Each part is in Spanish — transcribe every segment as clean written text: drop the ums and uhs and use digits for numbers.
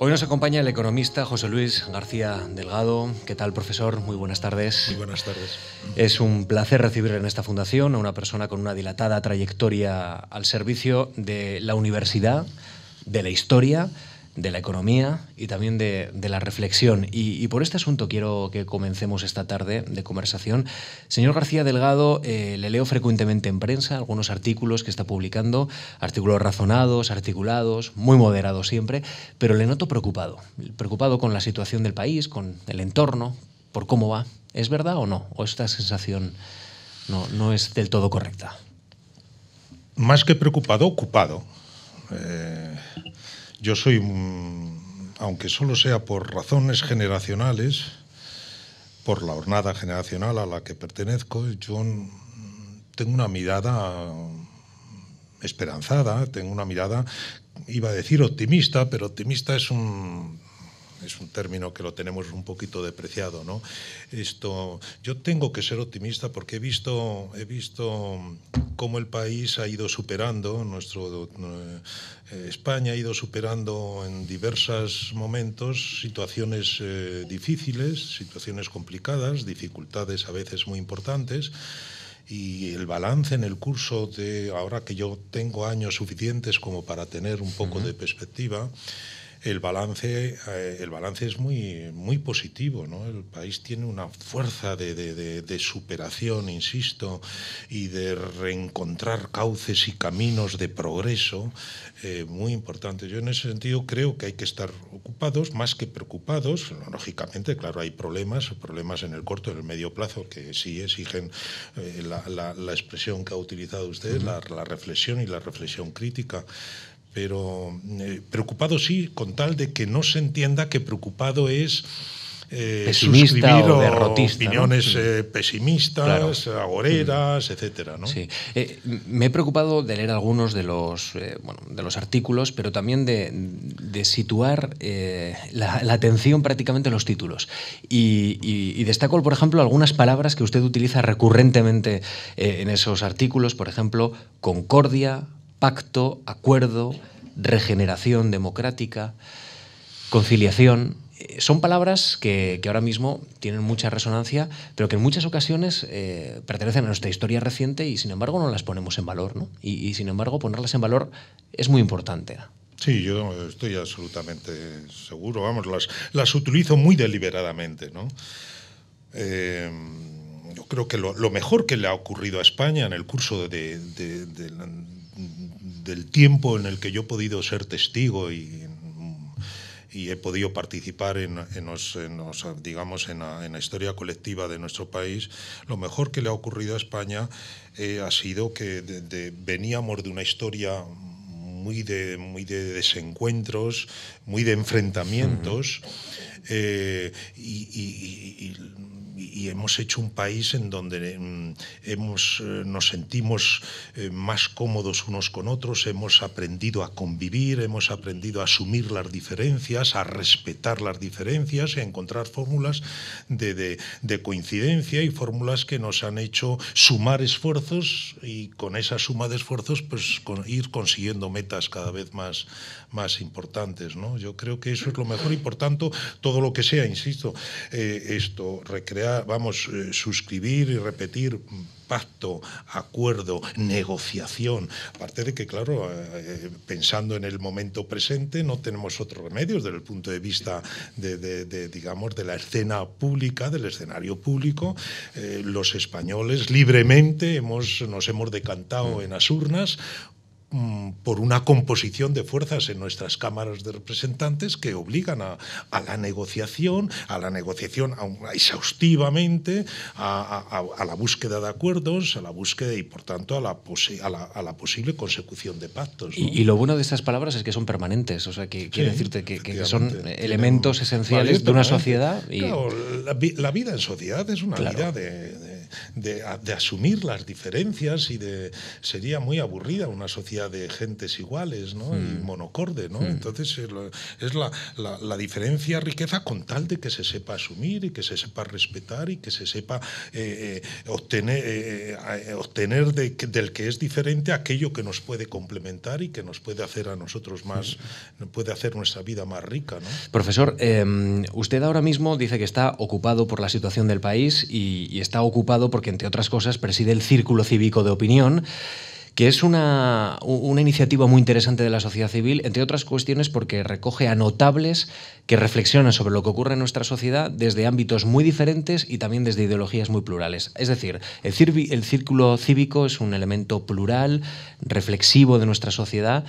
Hoy nos acompaña el economista José Luis García Delgado. ¿Qué tal, profesor? Muy buenas tardes. Muy buenas tardes. Es un placer recibir en esta fundación a una persona con una dilatada trayectoria al servicio de la universidad, de la historia, de la economía y también de la reflexión. Y por este asunto quiero que comencemos esta tarde de conversación. Señor García Delgado, le leo frecuentemente en prensa algunos artículos que está publicando, artículos razonados, articulados, muy moderados siempre, pero le noto preocupado con la situación del país, con el entorno, por cómo va. ¿Es verdad o no? ¿O esta sensación no es del todo correcta? Más que preocupado, ocupado. Yo soy, aunque solo sea por razones generacionales, por la hornada generacional a la que pertenezco, yo tengo una mirada esperanzada, tengo una mirada, iba a decir optimista, pero optimista es un término que lo tenemos un poquito depreciado, ¿no? Yo tengo que ser optimista porque he visto cómo el país ha ido superando, España ha ido superando en diversos momentos situaciones difíciles, situaciones complicadas, dificultades a veces muy importantes. Y el balance en el curso de, ahora que yo tengo años suficientes como para tener un poco de perspectiva, el balance es muy positivo, ¿no? El país tiene una fuerza de superación, insisto, y de reencontrar cauces y caminos de progreso muy importantes. Yo en ese sentido creo que hay que estar ocupados más que preocupados. Lógicamente, claro, hay problemas en el corto y en el medio plazo que sí exigen la expresión que ha utilizado usted, la reflexión y la reflexión crítica. Pero preocupado sí, con tal de que no se entienda que preocupado es pesimista suscribir o derrotista, opiniones, ¿no? Pesimistas, Claro. agoreras, etcétera, ¿no? Sí. Me he preocupado de leer algunos de los artículos, pero también de situar la atención prácticamente en los títulos. Y destaco, por ejemplo, algunas palabras que usted utiliza recurrentemente en esos artículos, por ejemplo, concordia, pacto, acuerdo, regeneración democrática, conciliación. Son palabras que ahora mismo tienen mucha resonancia, pero que en muchas ocasiones pertenecen a nuestra historia reciente y, sin embargo, no las ponemos en valor, ¿no? Y sin embargo, ponerlas en valor es muy importante. Sí, yo estoy absolutamente seguro. Vamos, las utilizo muy deliberadamente, ¿no? Yo creo que lo mejor que le ha ocurrido a España en el curso del tiempo en el que yo he podido ser testigo y he podido participar en la historia colectiva de nuestro país, lo mejor que le ha ocurrido a España ha sido que veníamos de una historia muy de desencuentros, muy de enfrentamientos, y hemos hecho un país en donde nos sentimos más cómodos unos con otros, hemos aprendido a convivir, hemos aprendido a asumir las diferencias, a respetar las diferencias y a encontrar fórmulas de coincidencia y fórmulas que nos han hecho sumar esfuerzos y con esa suma de esfuerzos pues ir consiguiendo metas cada vez más importantes, ¿no? Yo creo que eso es lo mejor y por tanto todo lo que sea, insisto, suscribir y repetir pacto, acuerdo, negociación. Aparte de que, claro, pensando en el momento presente, no tenemos otros remedios desde el punto de vista de la escena pública, del escenario público. Los españoles libremente nos hemos decantado en las urnas por una composición de fuerzas en nuestras cámaras de representantes que obligan a la negociación exhaustivamente, a la búsqueda de acuerdos, a la búsqueda y, por tanto, a la posible consecución de pactos, ¿no? Y lo bueno de estas palabras es que son permanentes, o sea, que quiere decirte que son elementos esenciales de una sociedad. Claro, la vida en sociedad es una vida de asumir las diferencias sería muy aburrida una sociedad de gentes iguales, ¿no? Y monocorde, ¿no? Entonces es la diferencia riqueza con tal de que se sepa asumir y que se sepa respetar y que se sepa obtener del que es diferente aquello que nos puede complementar y que nos puede hacer a nosotros más, puede hacer nuestra vida más rica, ¿no? Profesor, usted ahora mismo dice que está ocupado por la situación del país y está ocupado porque, entre otras cosas, preside el Círculo Cívico de Opinión, que es una iniciativa muy interesante de la sociedad civil, entre otras cuestiones porque recoge a notables que reflexionan sobre lo que ocurre en nuestra sociedad desde ámbitos muy diferentes y también desde ideologías muy plurales. Es decir, el círculo cívico es un elemento plural, reflexivo de nuestra sociedad.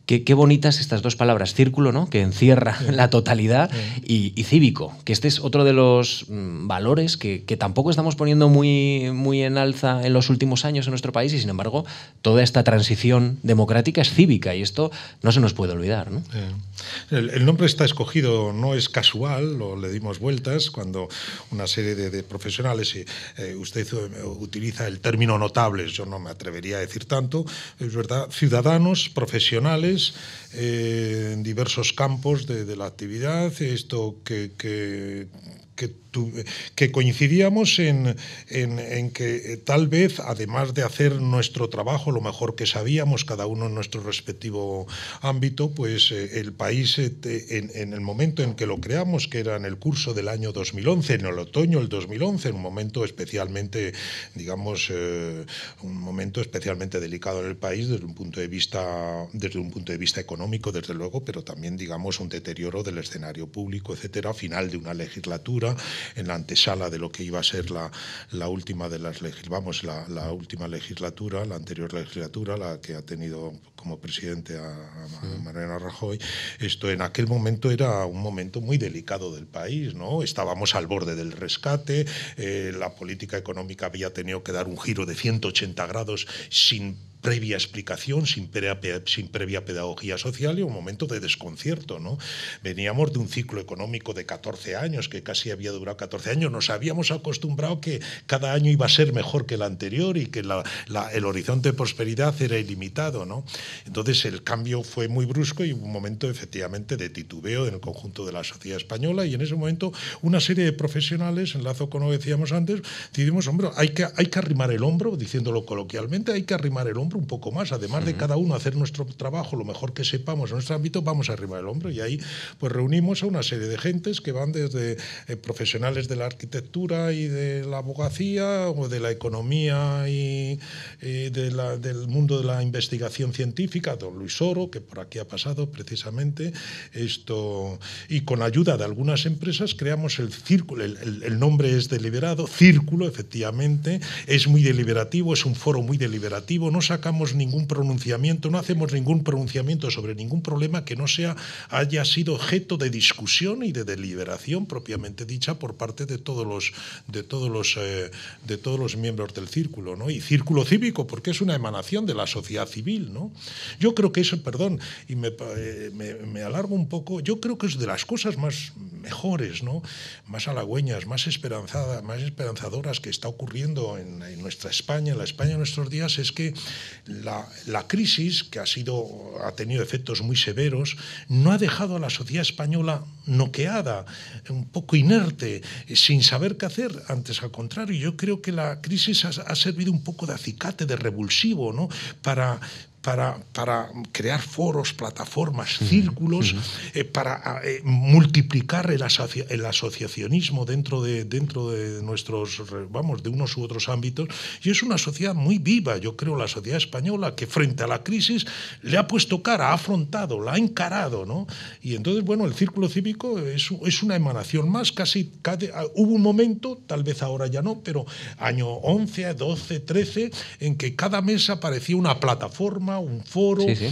Qué bonitas estas dos palabras, círculo, ¿no?, que encierra la totalidad, y cívico, que este es otro de los valores que tampoco estamos poniendo muy en alza en los últimos años en nuestro país, y sin embargo toda esta transición democrática es cívica y esto no se nos puede olvidar, ¿no? El nombre está escogido, no es casual, le dimos vueltas cuando una serie de profesionales, usted utiliza el término notables, yo no me atrevería a decir tanto, es verdad, ciudadanos, profesionales, en diversos campos de la actividad, esto que coincidíamos en que tal vez, además de hacer nuestro trabajo lo mejor que sabíamos, cada uno en nuestro respectivo ámbito, pues el país, en el momento en que lo creamos, que era en el curso del año 2011, en el otoño del 2011, en un momento especialmente, digamos, un momento especialmente delicado en el país desde un punto de vista económico, desde luego, pero también, digamos, un deterioro del escenario público, etcétera, final de una legislatura, en la antesala de lo que iba a ser la última de las la última legislatura, la anterior legislatura, la que ha tenido como presidente a Mariano Rajoy. Esto en aquel momento era un momento muy delicado del país, ¿no? Estábamos al borde del rescate, la política económica había tenido que dar un giro de 180 grados sin previa explicación, sin previa pedagogía social, y un momento de desconcierto, ¿no? Veníamos de un ciclo económico de 14 años, que casi había durado 14 años, nos habíamos acostumbrado que cada año iba a ser mejor que el anterior y que el horizonte de prosperidad era ilimitado, ¿no? Entonces el cambio fue muy brusco y un momento efectivamente de titubeo en el conjunto de la sociedad española, y en ese momento una serie de profesionales, enlazo con lo que decíamos antes, decidimos, hombre, hay que arrimar el hombro, diciéndolo coloquialmente, hay que arrimar el hombro un poco más, además de cada uno hacer nuestro trabajo lo mejor que sepamos en nuestro ámbito, vamos a arrimar el hombro, y ahí pues reunimos a una serie de gentes que van desde profesionales de la arquitectura y de la abogacía, o de la economía y del mundo de la investigación científica, don Luis Oro, que por aquí ha pasado precisamente, y con ayuda de algunas empresas creamos el círculo, el nombre es deliberado, círculo, efectivamente, es muy deliberativo, es un foro muy deliberativo, no sacamos ningún pronunciamiento, no hacemos ningún pronunciamiento sobre ningún problema que no haya sido objeto de discusión y de deliberación propiamente dicha por parte de todos los miembros del círculo, ¿no? Y círculo cívico porque es una emanación de la sociedad civil, ¿no? Yo creo que eso, perdón, y me alargo un poco, yo creo que es de las cosas más mejores, ¿no?, más halagüeñas, más esperanzadoras que está ocurriendo en nuestra España, en la España de nuestros días, es que la crisis, que ha tenido efectos muy severos, no ha dejado a la sociedad española noqueada, un poco inerte, sin saber qué hacer. Antes, al contrario, yo creo que la crisis ha servido un poco de acicate, de revulsivo, ¿no?, para crear foros, plataformas, círculos, para multiplicar el asociacionismo dentro de nuestros, de unos u otros ámbitos. Y es una sociedad muy viva, yo creo, la sociedad española, que frente a la crisis le ha puesto cara, ha afrontado, la ha encarado, ¿no? Y entonces, bueno, el círculo cívico es una emanación más, hubo un momento, tal vez ahora ya no, pero año 11, 12, 13, en que cada mes aparecía una plataforma, plataforma, un foro, Sí, sí.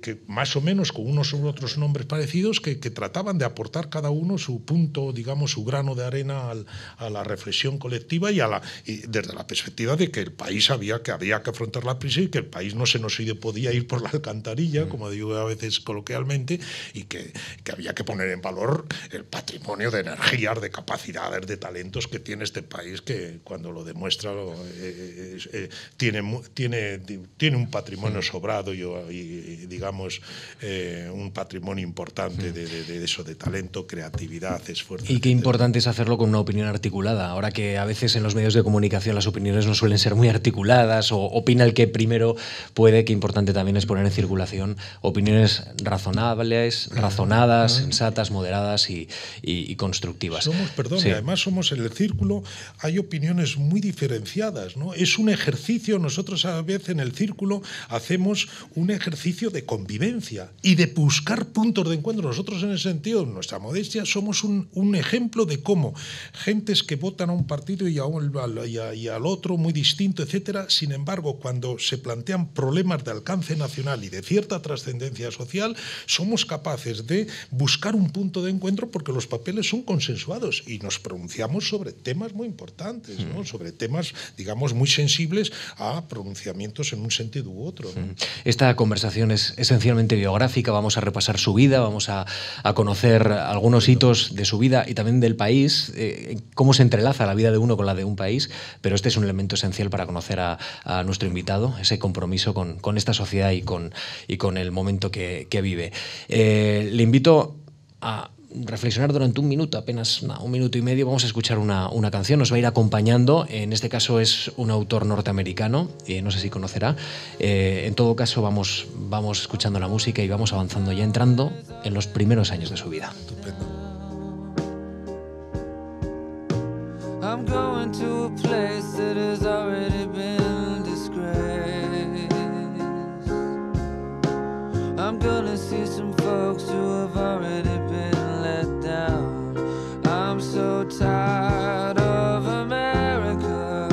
que más o menos con unos u otros nombres parecidos que trataban de aportar cada uno su punto, digamos, su grano de arena a la reflexión colectiva y desde la perspectiva de que el país había que afrontar la crisis y que el país no se nos podía ir por la alcantarilla, como digo a veces coloquialmente, y que había que poner en valor el patrimonio de energías, de capacidades, de talentos que tiene este país, que cuando lo demuestra tiene un patrimonio sobrado y digamos, un patrimonio importante de eso, de talento, creatividad, esfuerzo. Y qué importante es hacerlo con una opinión articulada. Ahora que a veces en los medios de comunicación las opiniones no suelen ser muy articuladas, o opina el que primero puede, qué importante también es poner en circulación opiniones razonables, razonadas, sensatas, moderadas y constructivas. Y además somos en el círculo, hay opiniones muy diferenciadas, ¿no? Es un ejercicio, nosotros a veces en el círculo hacemos un ejercicio de convivencia y de buscar puntos de encuentro. Nosotros en ese sentido, en nuestra modestia, somos un ejemplo de cómo gentes que votan a un partido y al otro muy distinto, etcétera, sin embargo, cuando se plantean problemas de alcance nacional y de cierta trascendencia social, somos capaces de buscar un punto de encuentro porque los papeles son consensuados y nos pronunciamos sobre temas muy importantes, ¿no? Sobre temas, digamos, muy sensibles a pronunciamientos en un sentido u otro, ¿no? Esta conversación es esencialmente biográfica, vamos a repasar su vida, vamos a conocer algunos hitos de su vida y también del país, cómo se entrelaza la vida de uno con la de un país, pero este es un elemento esencial para conocer a nuestro invitado, ese compromiso con esta sociedad y con el momento que vive. Le invito a reflexionar durante un minuto, apenas un minuto y medio. Vamos a escuchar una canción, nos va a ir acompañando. En este caso es un autor norteamericano, no sé si conocerá. En todo caso vamos escuchando la música y vamos avanzando, ya entrando en los primeros años de su vida. Estupendo. I'm going to a place that has already been disgraced. I'm gonna see some folks who have already been let down. I'm so tired of America.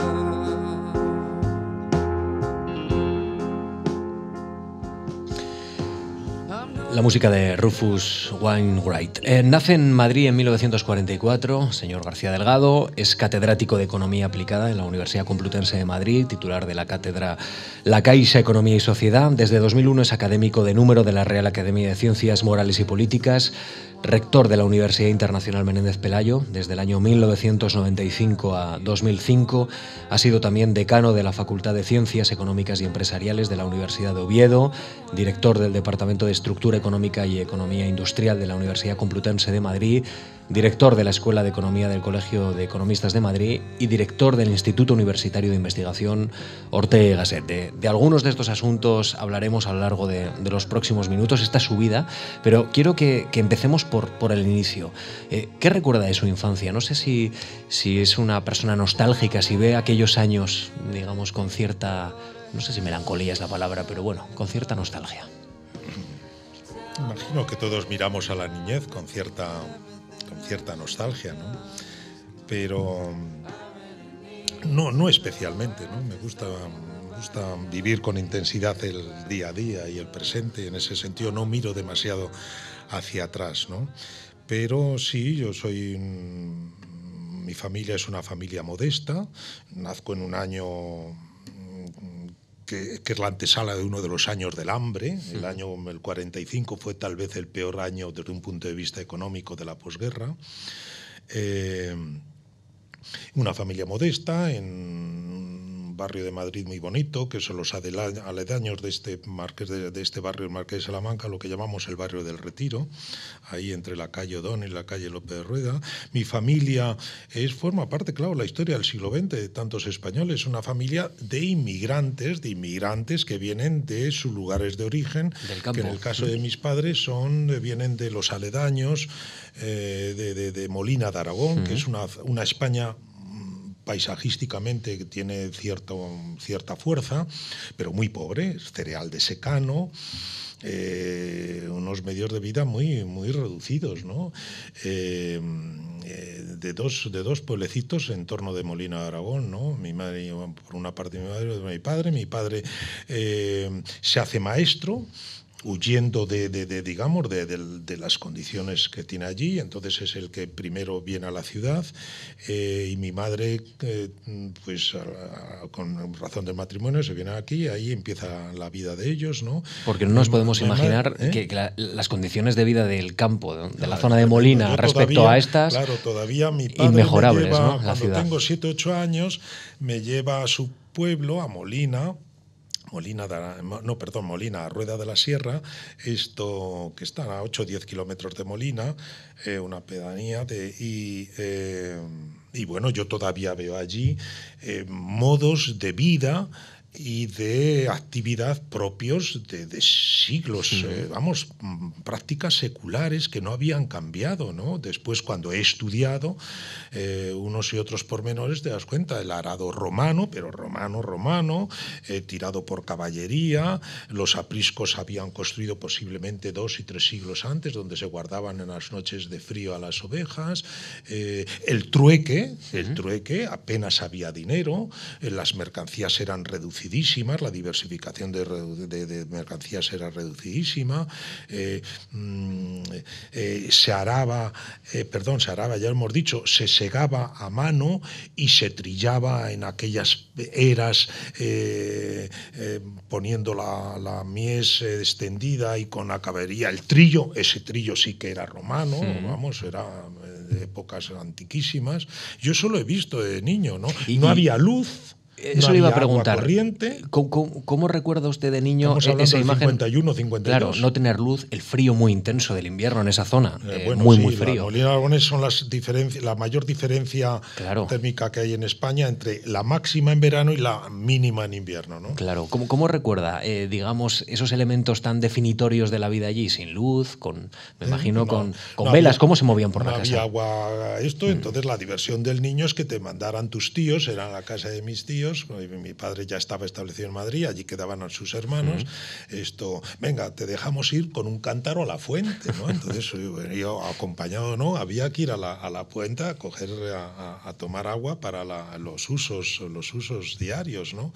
La música de Rufus Wainwright. Nace en Madrid en 1944, señor García Delgado, es catedrático de Economía Aplicada en la Universidad Complutense de Madrid, titular de la cátedra La Caixa, Economía y Sociedad. Desde 2001 es académico de número de la Real Academia de Ciencias Morales y Políticas, rector de la Universidad Internacional Menéndez Pelayo desde el año 1995 a 2005. Ha sido también decano de la Facultad de Ciencias Económicas y Empresariales de la Universidad de Oviedo, director del Departamento de Estructura Económica y Economía Industrial de la Universidad Complutense de Madrid, director de la Escuela de Economía del Colegio de Economistas de Madrid y director del Instituto Universitario de Investigación Ortega y Gasset. De algunos de estos asuntos hablaremos a lo largo de los próximos minutos. Esta es su vida, pero quiero que empecemos por el inicio. ¿Qué recuerda de su infancia? No sé si es una persona nostálgica, si ve aquellos años, digamos, con cierta, no sé si melancolía es la palabra, pero bueno, con cierta nostalgia. Imagino que todos miramos a la niñez con cierta nostalgia, ¿no? Pero no especialmente, ¿no? Me gusta vivir con intensidad el día a día y el presente. En ese sentido no miro demasiado hacia atrás, ¿no? Pero sí, mi familia es una familia modesta. Nazco en un año que es la antesala de uno de los años del hambre. El 45 fue tal vez el peor año desde un punto de vista económico de la posguerra. Una familia modesta en un barrio de Madrid muy bonito, que son los aledaños de este barrio, el Marqués de Salamanca, lo que llamamos el barrio del Retiro, ahí entre la calle O'Donnell y la calle López de Rueda. Mi familia forma parte, claro, de la historia del siglo XX de tantos españoles, una familia de inmigrantes que vienen de sus lugares de origen, del campo. Que en el caso de mis padres vienen de los aledaños, de Molina de Aragón, que es una España paisajísticamente que tiene cierta fuerza, pero muy pobre, cereal de secano, unos medios de vida muy reducidos, ¿no? de dos pueblecitos en torno de Molina de Aragón, ¿no? Mi madre, por una parte mi madre, de mi padre. Mi padre se hace maestro, huyendo digamos, de las condiciones que tiene allí. Entonces es el que primero viene a la ciudad, y mi madre, pues con razón del matrimonio, se viene aquí, ahí empieza la vida de ellos, ¿no? Porque no nos podemos imaginar que las condiciones de vida del campo, de la zona de Molina, respecto todavía, a estas, claro, todavía mi padre inmejorables, me lleva, ¿no? La cuando ciudad. tengo 7 o 8 años, me lleva a su pueblo, a Molina, Molina, Rueda de la Sierra, esto que está a 8 o 10 kilómetros de Molina, una pedanía, y bueno, yo todavía veo allí modos de vida y de actividad propios de siglos, vamos, prácticas seculares que no habían cambiado, ¿no? Después, cuando he estudiado unos y otros pormenores, te das cuenta, el arado romano, pero romano, tirado por caballería, los apriscos habían construido posiblemente 2 y 3 siglos antes, donde se guardaban en las noches de frío a las ovejas, el trueque, apenas había dinero, las mercancías eran reducidas, la diversificación de mercancías era reducidísima, se araba, ya hemos dicho, se segaba a mano y se trillaba en aquellas eras, poniendo la mies extendida y con la caballería el trillo. Ese trillo sí que era romano, vamos, era de épocas antiquísimas. Yo eso lo he visto de niño, ¿no? No había luz. Eso no le iba a había agua preguntar. corriente. ¿Cómo recuerda usted de niño Estamos esa del imagen? 51, 52. Claro, no tener luz, el frío muy intenso del invierno en esa zona, Bueno, muy, sí, muy frío. Molina de Aragón son la mayor diferencia térmica que hay en España entre la máxima en verano y la mínima en invierno, ¿no? Claro. ¿Cómo recuerda, digamos, esos elementos tan definitorios de la vida allí, sin luz, me imagino, con velas? ¿Cómo se movían por la casa? No había agua, entonces la diversión del niño es que te mandaran tus tíos, era la casa de mis tíos, mi padre ya estaba establecido en Madrid, allí quedaban a sus hermanos, venga, te dejamos ir con un cántaro a la fuente, ¿no? Entonces yo acompañado, ¿no? Había que ir a la fuente a coger, a tomar agua para los usos diarios, ¿no?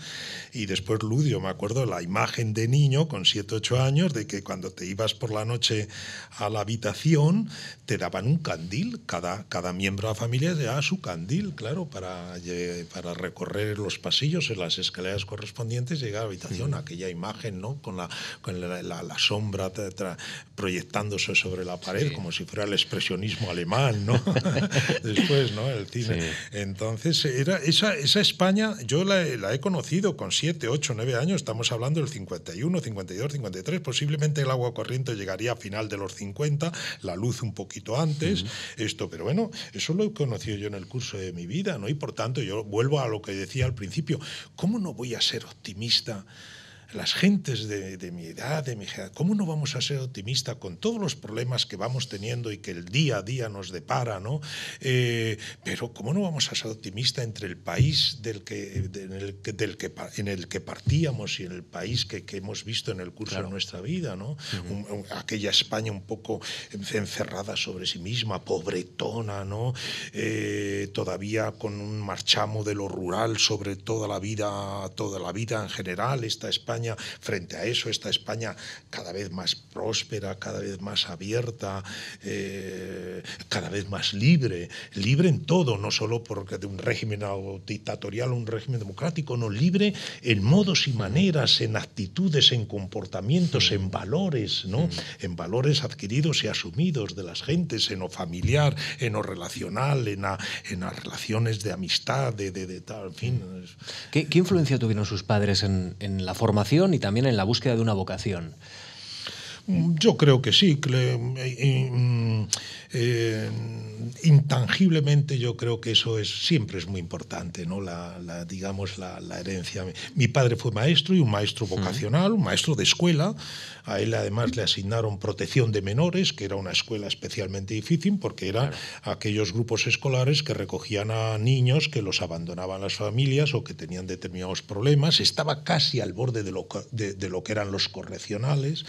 Y después Ludio, me acuerdo la imagen de niño con 7 o 8 años de que cuando te ibas por la noche a la habitación te daban un candil, cada miembro de la familia llevaba su candil, claro, para recorrer los pasillos en las escaleras correspondientes, llegar a la habitación, aquella imagen, ¿no? Con la sombra proyectándose sobre la pared, como si fuera el expresionismo alemán, ¿no? Después, ¿no? El cine. Sí. Entonces, era esa España, yo la he conocido con 7, 8, 9 años, estamos hablando del 51, 52, 53, posiblemente el agua corriente llegaría a final de los 50, la luz un poquito antes, pero bueno, eso lo he conocido yo en el curso de mi vida, ¿no? Y por tanto, yo vuelvo a lo que decía al principio, ¿cómo no voy a ser optimista? Las gentes de mi edad, ¿cómo no vamos a ser optimistas con todos los problemas que vamos teniendo y que el día a día nos depara, ¿no? Pero ¿cómo no vamos a ser optimistas entre el país en el que partíamos y en el país que hemos visto en el curso de nuestra vida, ¿no? Aquella España un poco encerrada sobre sí misma, pobretona, ¿no? Todavía con un marchamo de lo rural sobre toda la vida en general, esta España. Frente a eso, esta España cada vez más próspera, cada vez más abierta, cada vez más libre en todo, no solo porque de un régimen dictatorial o un régimen democrático, no, libre en modos y maneras, en actitudes, en comportamientos, en valores, ¿no? En valores adquiridos y asumidos de las gentes, en lo familiar, en lo relacional, en las relaciones de amistad, de tal, en fin. ¿Qué influencia tuvieron sus padres en la formación y también en la búsqueda de una vocación? Yo creo que sí. Intangiblemente yo creo que eso siempre es muy importante, ¿no? Digamos la herencia. Mi padre fue maestro, y un maestro vocacional, un maestro de escuela. A él además le asignaron protección de menores, que era una escuela especialmente difícil porque eran aquellos grupos escolares que recogían a niños que los abandonaban las familias o que tenían determinados problemas. Estaba casi al borde de lo que eran los correccionales.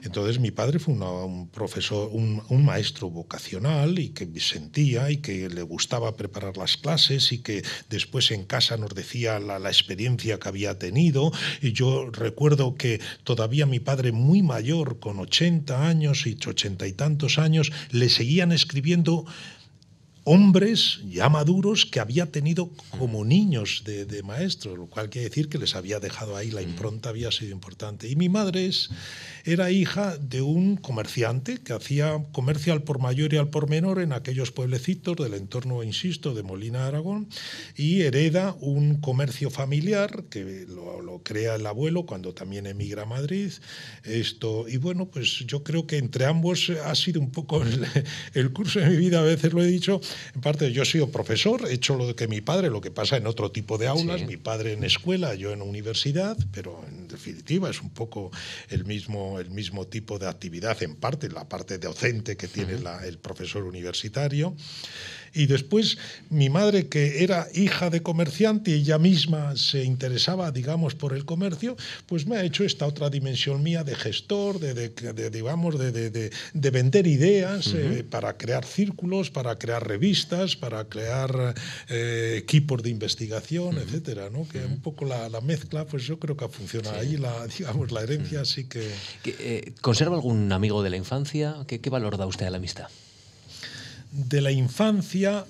Entonces mi padre fue un profesor, un maestro vocacional, y que sentía y que le gustaba preparar las clases, y que después en casa nos decía la experiencia que había tenido. Y yo recuerdo que todavía mi padre, muy mayor, con 80 años y 80 y tantos años, le seguían escribiendo hombres ya maduros que había tenido como niños de maestros, lo cual quiere decir que les había dejado ahí, la impronta había sido importante. Y mi madre era hija de un comerciante que hacía comercio al por mayor y al por menor en aquellos pueblecitos del entorno, insisto, de Molina de Aragón, y hereda un comercio familiar que lo crea el abuelo cuando también emigra a Madrid. Y bueno, pues yo creo que entre ambos ha sido un poco el curso de mi vida. A veces lo he dicho, en parte yo he sido profesor, he hecho lo que mi padre, lo que pasa en otro tipo de aulas, sí. Mi padre en escuela, yo en universidad, pero en definitiva es un poco el mismo tipo de actividad, en parte, la parte docente que tiene el profesor universitario. Y después mi madre, que era hija de comerciante y ella misma se interesaba, digamos, por el comercio, pues me ha hecho esta otra dimensión mía de gestor, de vender ideas, para crear círculos, para crear revistas, para crear equipos de investigación, etcétera, ¿no? Que un poco la mezcla, pues yo creo que funciona ahí, la herencia sí que... ¿Conserva algún amigo de la infancia? ¿Qué valor da usted a la amistad? De la infancia,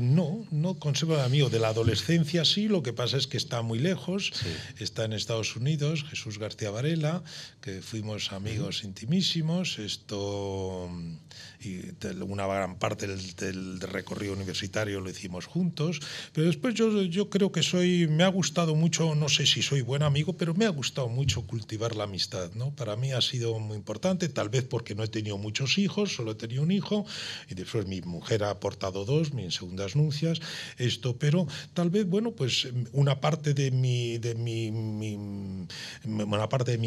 no conservo amigo. De la adolescencia sí, lo que pasa es que está muy lejos, está en Estados Unidos, Jesús García Varela, que fuimos amigos intimísimos, y una gran parte del recorrido universitario lo hicimos juntos, pero después yo creo que me ha gustado mucho, no sé si soy buen amigo, pero me ha gustado mucho cultivar la amistad, ¿no? Para mí ha sido muy importante, tal vez porque no he tenido muchos hijos, solo he tenido un hijo, y después mi mujer ha aportado 2, mis segundas nupcias, pero tal vez, bueno, pues una parte de mi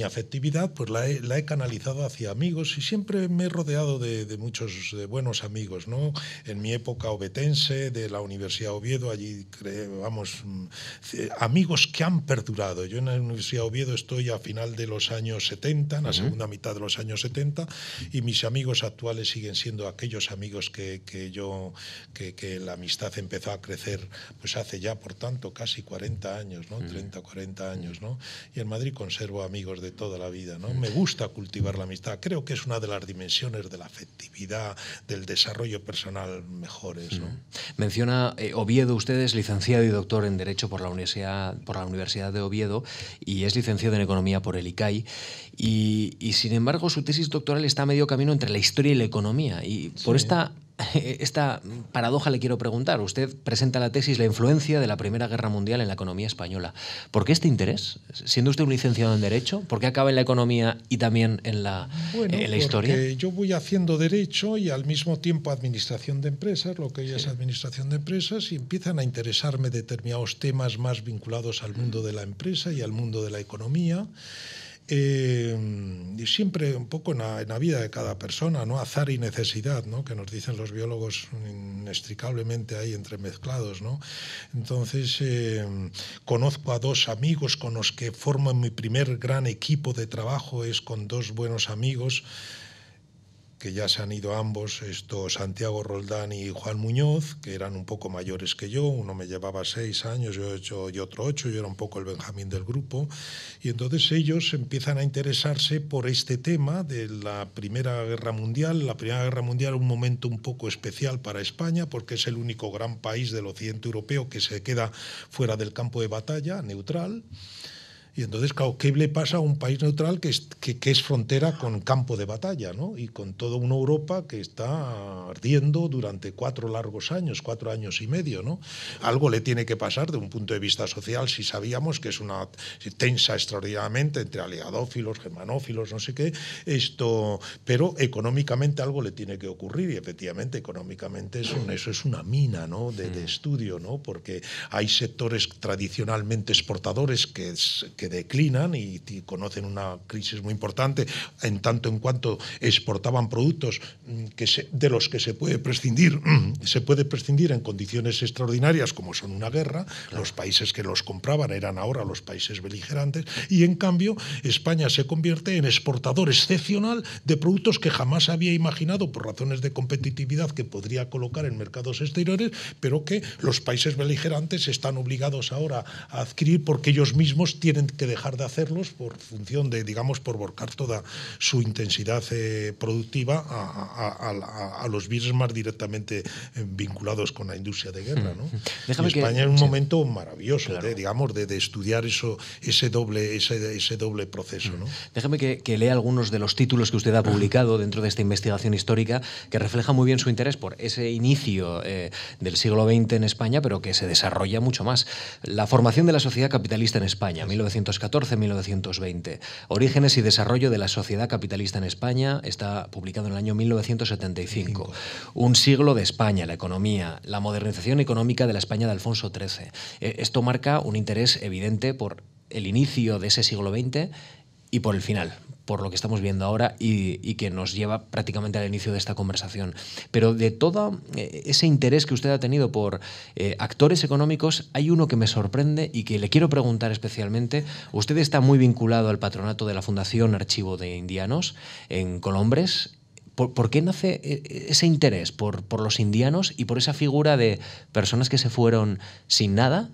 afectividad, pues la he canalizado hacia amigos, y siempre me he rodeado de muchos buenos amigos, ¿no? En mi época obetense, de la Universidad de Oviedo, allí amigos que han perdurado. Yo en la Universidad de Oviedo estoy a final de los años 70, en la segunda mitad de los años 70, y mis amigos actuales siguen siendo aquellos amigos que la amistad empezó a crecer pues hace ya, por tanto, casi 40 años, ¿no? 30, 40 años, ¿no? Y en Madrid conservo amigos de toda la vida, ¿no? Me gusta cultivar la amistad. Creo que es una de las dimensiones de la afectividad, del desarrollo personal mejores, ¿no? Menciona Oviedo, usted es licenciado y doctor en Derecho por la Universidad de Oviedo, y es licenciado en Economía por el ICAI, y sin embargo su tesis doctoral está a medio camino entre la historia y la economía, y por esta paradoja le quiero preguntar. Usted presenta la tesis La influencia de la Primera Guerra Mundial en la economía española. ¿Por qué este interés? Siendo usted un licenciado en Derecho, ¿por qué acaba en la economía y también en la historia? Porque yo voy haciendo Derecho y al mismo tiempo Administración de Empresas, lo que hoy es Administración de Empresas, y empiezan a interesarme determinados temas más vinculados al mundo de la empresa y al mundo de la economía. Y siempre un poco en la vida de cada persona, ¿no? Azar y necesidad, ¿no? Que nos dicen los biólogos inextricablemente ahí entremezclados, ¿no? Entonces conozco a 2 amigos con los que formo mi primer gran equipo de trabajo, es con 2 buenos amigos que ya se han ido ambos, Santiago Roldán y Juan Muñoz, que eran un poco mayores que yo. Uno me llevaba 6 años, y otro 8, yo era un poco el Benjamín del grupo, y entonces ellos empiezan a interesarse por este tema de la Primera Guerra Mundial. La Primera Guerra Mundial, un momento un poco especial para España, porque es el único gran país del occidente europeo que se queda fuera del campo de batalla, neutral. Y entonces, claro, ¿qué le pasa a un país neutral que es frontera con campo de batalla, ¿no? Y con toda una Europa que está ardiendo durante 4 largos años, 4 años y medio, ¿no? Algo le tiene que pasar de un punto de vista social, si sabíamos que es una tensa extraordinariamente entre aliadófilos, germanófilos, no sé qué, pero económicamente algo le tiene que ocurrir, y efectivamente económicamente eso es una mina, ¿no? de estudio, ¿no? Porque hay sectores tradicionalmente exportadores que que declinan y conocen una crisis muy importante en tanto en cuanto exportaban productos de los que se puede prescindir en condiciones extraordinarias como son una guerra. Claro. Los países que los compraban eran ahora los países beligerantes, y en cambio España se convierte en exportador excepcional de productos que jamás había imaginado por razones de competitividad que podría colocar en mercados exteriores, pero que los países beligerantes están obligados ahora a adquirir porque ellos mismos tienen que dejar de hacerlos por función de, digamos, por volcar toda su intensidad productiva a los bienes más directamente vinculados con la industria de guerra, ¿no? Y España es un momento maravilloso, claro, de estudiar ese doble proceso, ¿no? Déjame que lea algunos de los títulos que usted ha publicado dentro de esta investigación histórica, que refleja muy bien su interés por ese inicio del siglo XX en España, pero que se desarrolla mucho más. La formación de la sociedad capitalista en España, 1914-1920. Orígenes y desarrollo de la sociedad capitalista en España, está publicado en el año 1975. Un siglo de España, la economía, la modernización económica de la España de Alfonso XIII. Esto marca un interés evidente por el inicio de ese siglo XX y por el final, por lo que estamos viendo ahora y que nos lleva prácticamente al inicio de esta conversación. Pero de todo ese interés que usted ha tenido por actores económicos, hay uno que me sorprende y que le quiero preguntar especialmente. Usted está muy vinculado al patronato de la Fundación Archivo de Indianos en Colombres. ¿Por qué nace ese interés por los indianos y por esa figura de personas que se fueron sin nada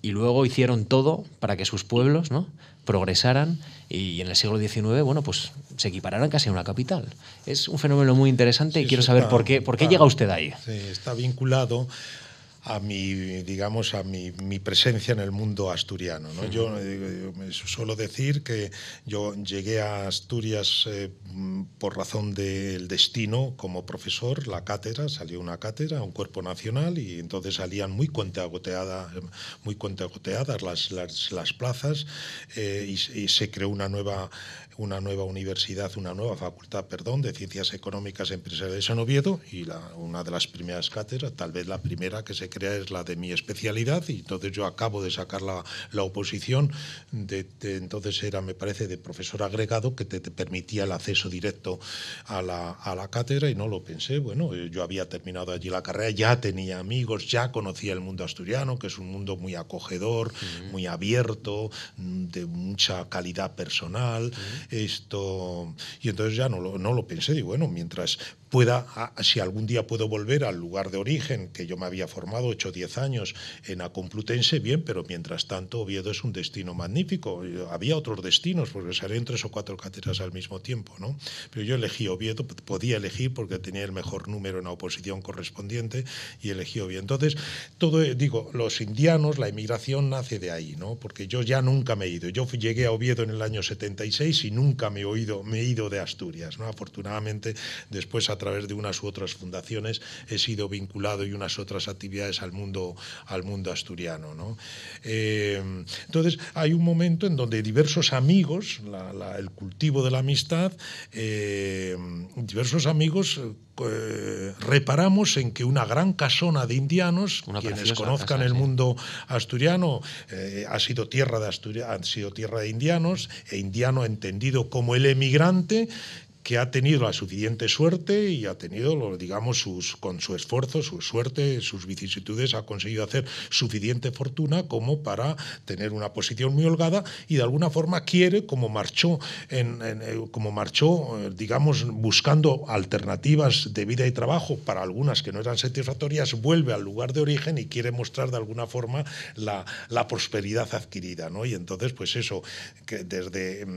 y luego hicieron todo para que sus pueblos, ¿no?, progresaran y en el siglo XIX, bueno, pues se equipararan casi a una capital? Es un fenómeno muy interesante, sí, y quiero saber por qué llega usted ahí. Sí, está vinculado a mi presencia en el mundo asturiano, ¿no? Yo suelo decir que yo llegué a Asturias por razón del destino como profesor. La cátedra, salió una cátedra, un cuerpo nacional, y entonces salían muy cuentagoteadas las plazas, y se creó una nueva universidad, una nueva facultad, de Ciencias Económicas Empresariales en Oviedo, y una de las primeras cátedras, tal vez la primera que se crea, es la de mi especialidad, y entonces yo acabo de sacar la oposición entonces era, me parece, de profesor agregado, que te permitía el acceso directo a la cátedra, y no lo pensé. Bueno, yo había terminado allí la carrera, ya tenía amigos, ya conocía el mundo asturiano, que es un mundo muy acogedor, muy abierto, de mucha calidad personal. Y entonces ya no lo pensé. Digo, bueno, mientras pueda, si algún día puedo volver al lugar de origen, que yo me había formado 8 o 10 años en la Complutense, bien, pero mientras tanto Oviedo es un destino magnífico. Había otros destinos, porque salían 3 o 4 cátedras al mismo tiempo, ¿no? Pero yo elegí Oviedo, podía elegir porque tenía el mejor número en la oposición correspondiente, y elegí Oviedo. Entonces, los indianos, la emigración nace de ahí, ¿no? Porque yo ya nunca me he ido. Yo llegué a Oviedo en el año 76 y nunca me he ido de Asturias, ¿no? Afortunadamente, después, a través de unas u otras fundaciones, he sido vinculado y unas otras actividades al mundo asturiano, ¿no? Entonces, hay un momento en donde diversos amigos, el cultivo de la amistad, diversos amigos reparamos en que una gran casona de indianos, quienes conozcan el mundo asturiano, ha sido tierra de indianos, e indiano entendido como el emigrante que ha tenido la suficiente suerte y ha tenido, digamos, con su esfuerzo, su suerte, sus vicisitudes, ha conseguido hacer suficiente fortuna como para tener una posición muy holgada, y de alguna forma quiere, como marchó, digamos, buscando alternativas de vida y trabajo para algunas que no eran satisfactorias, vuelve al lugar de origen y quiere mostrar de alguna forma la prosperidad adquirida, ¿no? Y entonces, pues eso, que desde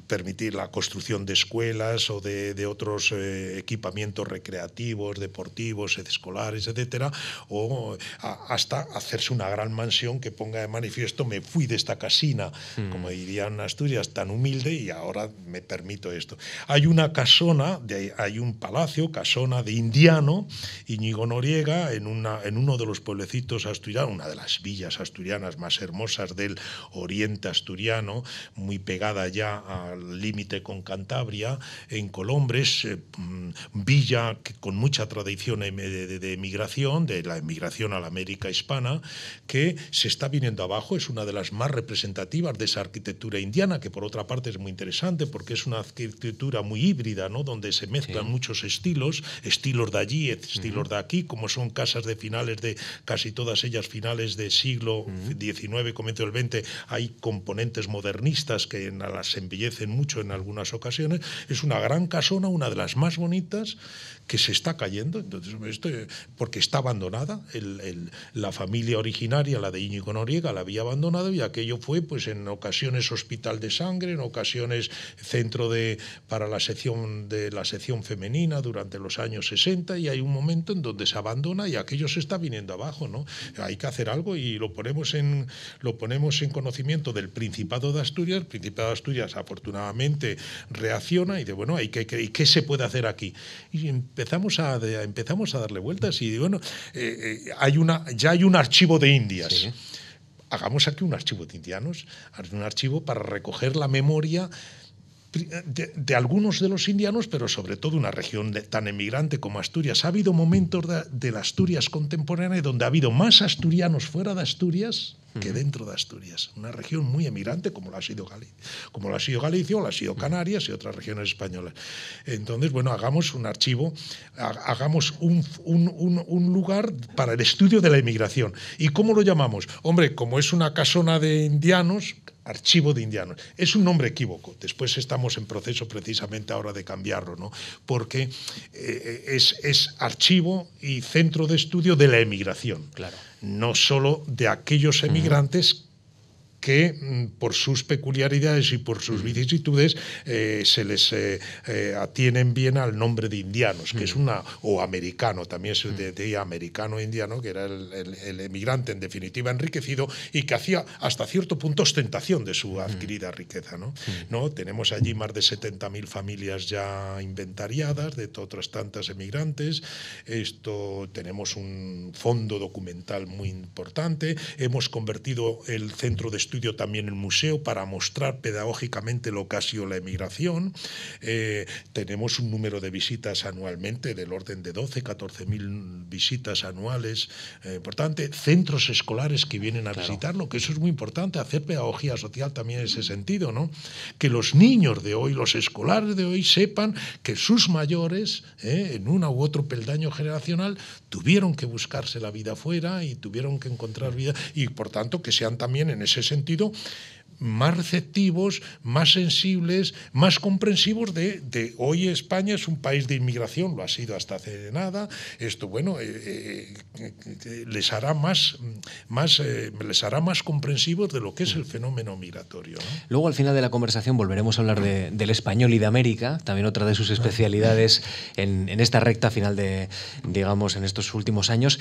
permitir la construcción de escuelas o de otros equipamientos recreativos, deportivos, escolares, etcétera, o hasta hacerse una gran mansión que ponga de manifiesto: me fui de esta casina, como dirían en Asturias, tan humilde, y ahora me permito esto. Hay una casona, hay un palacio, casona de indiano, Íñigo Noriega, en uno de los pueblecitos asturianos, una de las villas asturianas más hermosas del oriente asturiano, muy pegada ya al al límite con Cantabria, en Colombres, villa con mucha tradición de emigración, de la emigración a la América hispana, que se está viniendo abajo. Es una de las más representativas de esa arquitectura indiana, que por otra parte es muy interesante porque es una arquitectura muy híbrida, ¿no? Donde se mezclan muchos estilos de allí, estilos de aquí, como son casas de finales de, casi todas ellas finales del siglo XIX, comienzo del XX, hay componentes modernistas que las embellecen mucho en algunas ocasiones. Es una gran casona, una de las más bonitas, que se está cayendo, entonces, porque está abandonada. La familia originaria, la de Íñigo Noriega, la había abandonado, y aquello fue, pues, en ocasiones hospital de sangre, en ocasiones centro para la sección femenina durante los años 60, y hay un momento en donde se abandona y aquello se está viniendo abajo, ¿no? Hay que hacer algo, y lo ponemos en conocimiento del Principado de Asturias. El Principado de Asturias afortunadamente reacciona y dice, bueno, ¿qué se puede hacer aquí? Y empezamos a darle vueltas, y bueno, ya hay un archivo de Indias. Sí. Hagamos aquí un archivo de indianos, un archivo para recoger la memoria de algunos de los indianos, pero sobre todo una región tan emigrante como Asturias. Ha habido momentos de la Asturias contemporánea donde ha habido más asturianos fuera de Asturias que dentro de Asturias. Una región muy emigrante, como lo ha sido Galicia, o lo ha sido Canarias y otras regiones españolas. Entonces, bueno, hagamos un archivo, hagamos un lugar para el estudio de la emigración. ¿Y cómo lo llamamos? Hombre, como es una casona de indianos, Archivo de Indianos. Es un nombre equívoco. Después estamos en proceso precisamente ahora de cambiarlo, ¿no? Porque es archivo y centro de estudio de la emigración. Claro. No solo de aquellos emigrantes que por sus peculiaridades y por sus vicisitudes se les atienen bien al nombre de indianos, que es o americano, también se decía americano-indiano, que era el emigrante en definitiva enriquecido y que hacía hasta cierto punto ostentación de su adquirida riqueza, ¿no? ¿No? Tenemos allí más de 70.000 familias ya inventariadas, de otras tantas emigrantes. Tenemos un fondo documental muy importante. Hemos convertido el centro de estudio también en museo para mostrar pedagógicamente lo que ha sido la emigración. Tenemos un número de visitas anualmente del orden de 14.000 visitas anuales. Importante. Centros escolares que vienen a visitarlo, que eso es muy importante, hacer pedagogía social también en ese sentido, ¿no? Que los niños de hoy, los escolares de hoy, sepan que sus mayores, en una u otro peldaño generacional, tuvieron que buscarse la vida fuera y tuvieron que encontrar vida, y por tanto que sean también en ese sentido más receptivos, más sensibles, más comprensivos de hoy España es un país de inmigración, lo ha sido hasta hace nada. Esto, bueno, les hará más comprensivos de lo que es el fenómeno migratorio, ¿no? Luego, al final de la conversación, volveremos a hablar del español y de América, también otra de sus especialidades en esta recta final digamos, en estos últimos años.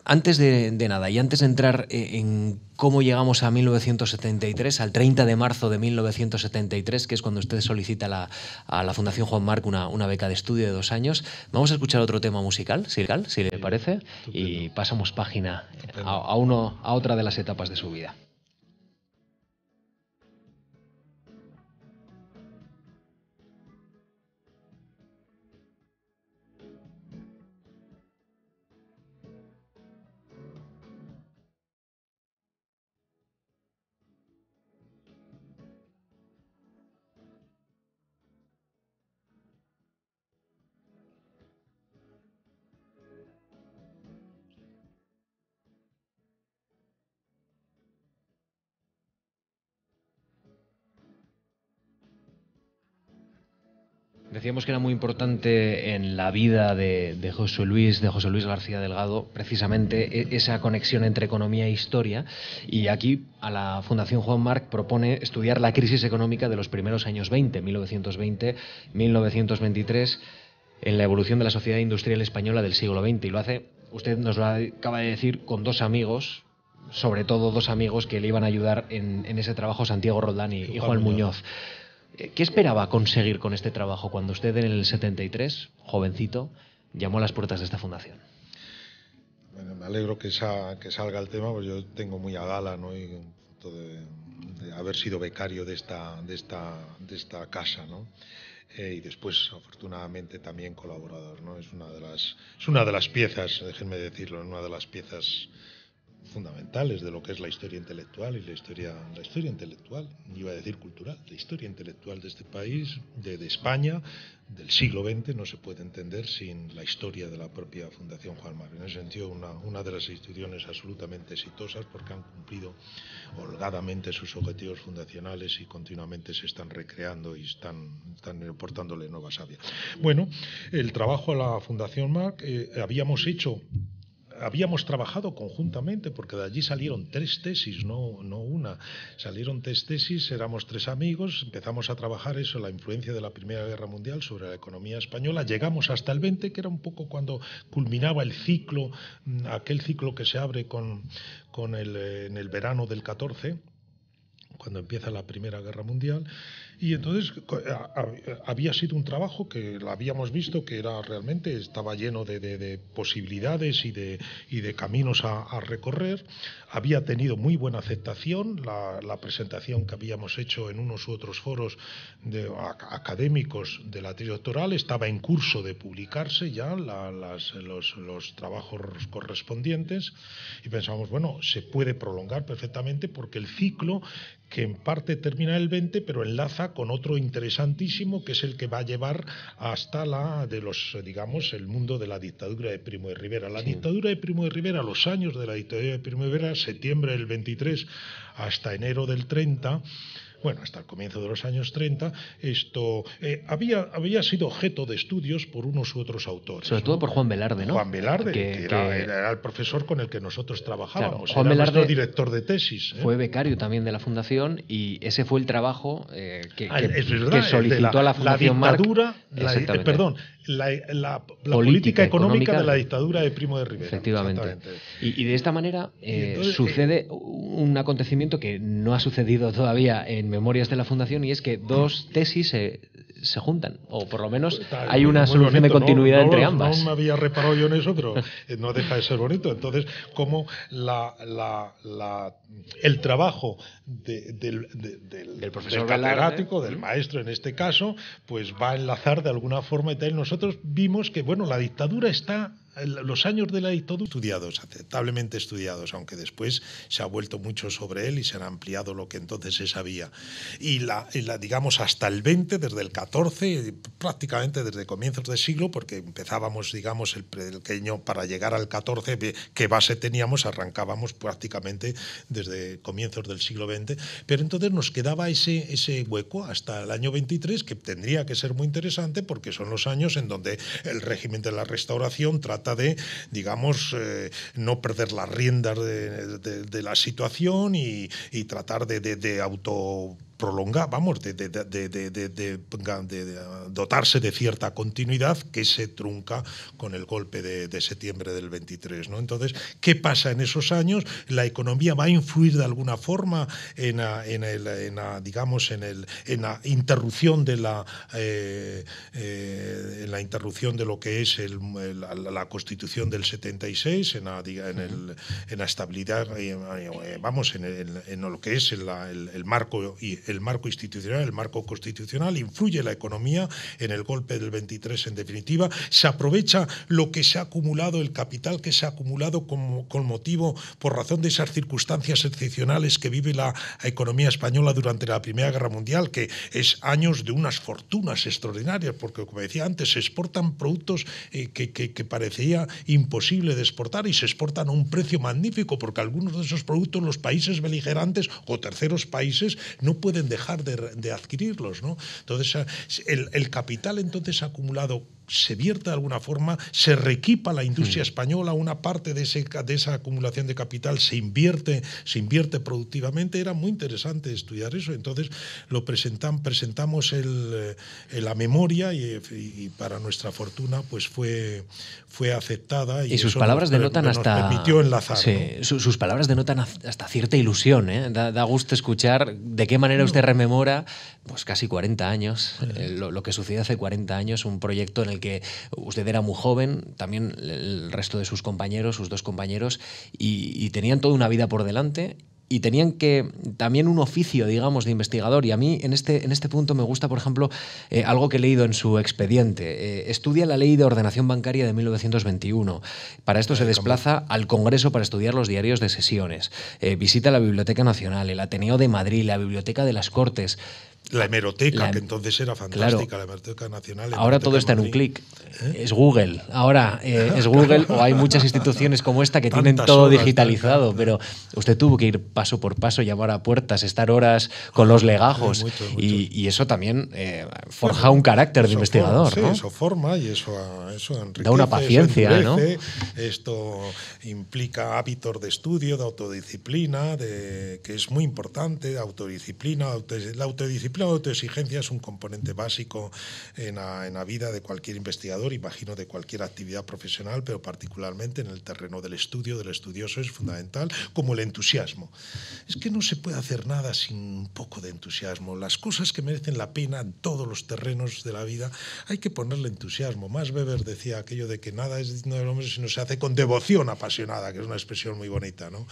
Antes de nada, y antes de entrar en cómo llegamos a 1973, al 30 de marzo de 1973, que es cuando usted solicita a la Fundación Juan Marc una beca de estudio de 2 años, vamos a escuchar otro tema musical, si le parece, y pasamos página a otra de las etapas de su vida. Decíamos que era muy importante en la vida de José Luis García Delgado, precisamente esa conexión entre economía e historia, y aquí a la Fundación Juan Marc propone estudiar la crisis económica de los primeros años 20, 1920-1923, en la evolución de la sociedad industrial española del siglo XX, y lo hace, usted nos lo acaba de decir, con 2 amigos, sobre todo 2 amigos que le iban a ayudar en ese trabajo, Santiago Roldán y Juan Muñoz. ¿Qué esperaba conseguir con este trabajo cuando usted en el 73, jovencito, llamó a las puertas de esta fundación? Bueno, me alegro que salga el tema, pues yo tengo muy a gala, ¿no? Y de haber sido becario de esta casa, ¿no? Y después, afortunadamente, también colaborador, ¿no? Es una de las piezas, déjenme decirlo, una de las piezas fundamentales de lo que es la historia intelectual y la historia intelectual, iba a decir cultural, la historia intelectual de este país, de España, del siglo XX, no se puede entender sin la historia de la propia Fundación Juan Marc. En ese sentido, una de las instituciones absolutamente exitosas, porque han cumplido holgadamente sus objetivos fundacionales y continuamente se están recreando y están aportándole nueva savia. Bueno, el trabajo a la Fundación Marc, habíamos trabajado conjuntamente, porque de allí salieron 3 tesis, no una. Salieron 3 tesis, éramos 3 amigos, empezamos a trabajar eso, la influencia de la Primera Guerra Mundial sobre la economía española. Llegamos hasta el 20, que era un poco cuando culminaba el ciclo, aquel ciclo que se abre en el verano del 14, cuando empieza la Primera Guerra Mundial. Y entonces había sido un trabajo que lo habíamos visto que era realmente estaba lleno de posibilidades y de caminos a recorrer. Había tenido muy buena aceptación la presentación que habíamos hecho en unos u otros foros académicos de la tesis doctoral. Estaba en curso de publicarse ya los trabajos correspondientes y pensamos, bueno, se puede prolongar perfectamente porque el ciclo, que en parte termina el 20, pero enlaza con otro interesantísimo, que es el que va a llevar hasta el mundo de la dictadura de Primo de Rivera. La dictadura de Primo de Rivera, los años de la dictadura de Primo de Rivera, septiembre del 23 hasta enero del 30, bueno, hasta el comienzo de los años 30, esto había sido objeto de estudios por unos u otros autores. Sobre todo por Juan Velarde, ¿no? Juan Velarde, que era el profesor con el que nosotros trabajábamos. Claro, Juan era Velarde nuestro director de tesis. Fue becario también de la Fundación y ese fue el trabajo que solicitó a la Fundación Marc. La política económica de la dictadura de Primo de Rivera. Efectivamente. Y de esta manera sucede un acontecimiento que no ha sucedido todavía en Memorias de la Fundación, y es que 2 tesis se juntan, o por lo menos hay una solución de continuidad entre ambas. No me había reparado yo en eso, pero no deja de ser bonito. Entonces, como el trabajo del profesor catedrático, Velarde, del maestro en este caso, pues va a enlazar de alguna forma y tal. Nosotros vimos que, bueno, la dictadura está... Los años de la dictadura aceptablemente estudiados, aunque después se ha vuelto mucho sobre él y se han ampliado lo que entonces se sabía. Y digamos, hasta el 20, desde el 14, prácticamente desde comienzos del siglo, porque empezábamos, digamos, el pequeño para llegar al 14, qué base teníamos, arrancábamos prácticamente desde comienzos del siglo XX, pero entonces nos quedaba ese hueco hasta el año 23, que tendría que ser muy interesante, porque son los años en donde el régimen de la Restauración trata de, digamos, no perder las riendas de la situación y tratar de prolongar, vamos, de dotarse de cierta continuidad que se trunca con el golpe de septiembre del 23, ¿no? Entonces, ¿qué pasa en esos años? La economía va a influir de alguna forma en la interrupción de interrupción de lo que es la Constitución del 76, en la estabilidad, vamos, en lo que es el marco institucional, el marco constitucional. Influye la economía en el golpe del 23, en definitiva. Se aprovecha lo que se ha acumulado, el capital que se ha acumulado con motivo, por razón de esas circunstancias excepcionales que vive la economía española durante la Primera Guerra Mundial, que es años de unas fortunas extraordinarias, porque, como decía antes, se exportan productos que parecía imposible de exportar y se exportan a un precio magnífico, porque algunos de esos productos los países beligerantes o terceros países no pueden dejar de adquirirlos, ¿no? Entonces, el capital entonces acumulado se vierte de alguna forma, se reequipa la industria española, una parte de esa acumulación de capital se invierte productivamente. Era muy interesante estudiar eso. Entonces lo presentamos la memoria y para nuestra fortuna pues fue aceptada y sus palabras denotan nos permitió enlazar, sí, ¿no? Sus palabras denotan hasta cierta ilusión, ¿eh? Da gusto escuchar de qué manera usted rememora pues casi 40 años, lo que sucedió hace 40 años, un proyecto en el que usted era muy joven, también el resto de sus compañeros, sus 2 compañeros, y tenían toda una vida por delante. y tenían que también un oficio, digamos, de investigador. Y a mí en este punto me gusta, por ejemplo, algo que he leído en su expediente. Estudia la Ley de Ordenación Bancaria de 1921. Para esto se desplaza al Congreso para estudiar los diarios de sesiones. Visita la Biblioteca Nacional, el Ateneo de Madrid, la Biblioteca de las Cortes. La hemeroteca, que entonces era fantástica, claro. La Hemeroteca Nacional. Ahora todo está en un clic. Es Google. Ahora es Google, o hay muchas instituciones como esta que tienen todo digitalizado, pero usted tuvo que ir paso por paso, llamar a puertas, estar horas con los legajos. Mucho. Y eso también forja un carácter de investigador. Sí, ¿no? Eso forma y eso enriquece. Da una paciencia, ¿no? Esto implica hábitos de estudio, de autodisciplina, que es muy importante, de autodisciplina. La autodisciplina o autoexigencia es un componente básico en la vida de cualquier investigador, imagino de cualquier actividad profesional, pero particularmente en el terreno del estudio, del estudioso, es fundamental, como el entusiasmo. Es que no se puede hacer nada sin un poco de entusiasmo. Las cosas que merecen la pena en todos los terrenos de la vida hay que ponerle entusiasmo. Max Weber decía aquello de que nada es digno del hombre si no se hace con devoción apasionada, que es una expresión muy bonita, ¿no?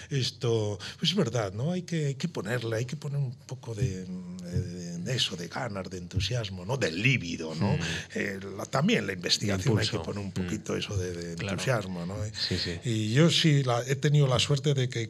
Esto, pues es verdad, ¿no? Hay que poner un poco de eso, de ganas, de entusiasmo, ¿no? Del líbido, ¿no? También la investigación hay que poner un poquito eso de entusiasmo, ¿no? Sí, sí. Y yo sí he tenido la suerte de que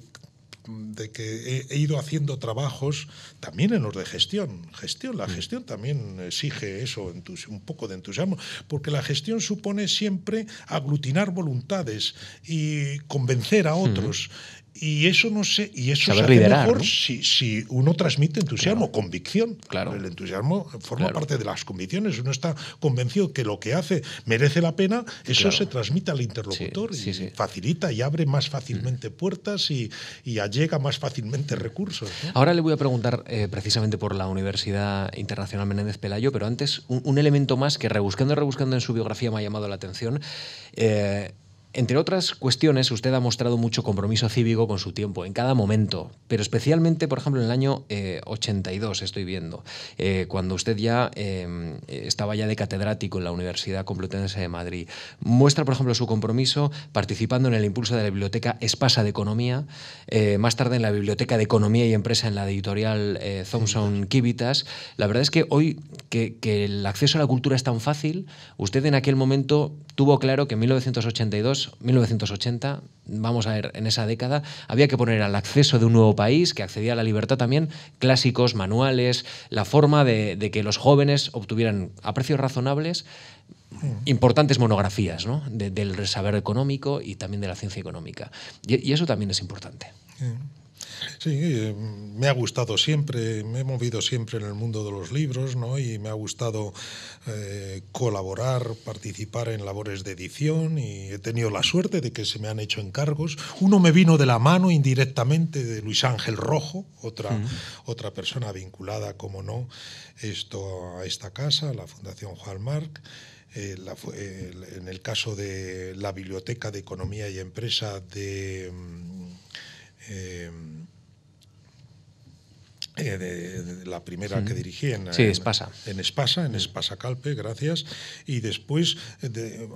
he ido haciendo trabajos también en los de gestión. La gestión también exige eso, un poco de entusiasmo, porque la gestión supone siempre aglutinar voluntades y convencer a otros. Y eso no sé, y eso saber se hace liderar, mejor, ¿no? si uno transmite entusiasmo, convicción. Claro. El entusiasmo forma parte de las convicciones. Uno está convencido que lo que hace merece la pena, eso se transmite al interlocutor y facilita y abre más fácilmente puertas y allega más fácilmente recursos, ¿no? Ahora le voy a preguntar precisamente por la Universidad Internacional Menéndez Pelayo, pero antes un elemento más que rebuscando en su biografía me ha llamado la atención. Entre otras cuestiones, usted ha mostrado mucho compromiso cívico con su tiempo, en cada momento, pero especialmente, por ejemplo, en el año 82, estoy viendo, cuando usted ya estaba ya de catedrático en la Universidad Complutense de Madrid. Muestra, por ejemplo, su compromiso participando en el impulso de la Biblioteca Espasa de Economía, más tarde en la Biblioteca de Economía y Empresa en la editorial Thomson Kivitas. La verdad es que hoy que el acceso a la cultura es tan fácil, usted en aquel momento tuvo claro que en 1980, vamos a ver, en esa década, había que poner al acceso de un nuevo país que accedía a la libertad también clásicos, manuales, la forma de que los jóvenes obtuvieran a precios razonables importantes monografías, ¿no? Del saber económico y también de la ciencia económica. Y eso también es importante. Sí, me ha gustado siempre, me he movido siempre en el mundo de los libros, ¿no? Y me ha gustado colaborar, participar en labores de edición y he tenido la suerte de que se me han hecho encargos. Uno me vino de la mano indirectamente de Luis Ángel Rojo, otra persona vinculada, como no, a esta casa, la Fundación Juan March. En el caso de la Biblioteca de Economía y Empresa de la primera que dirigí en Espasa Calpe, gracias, y después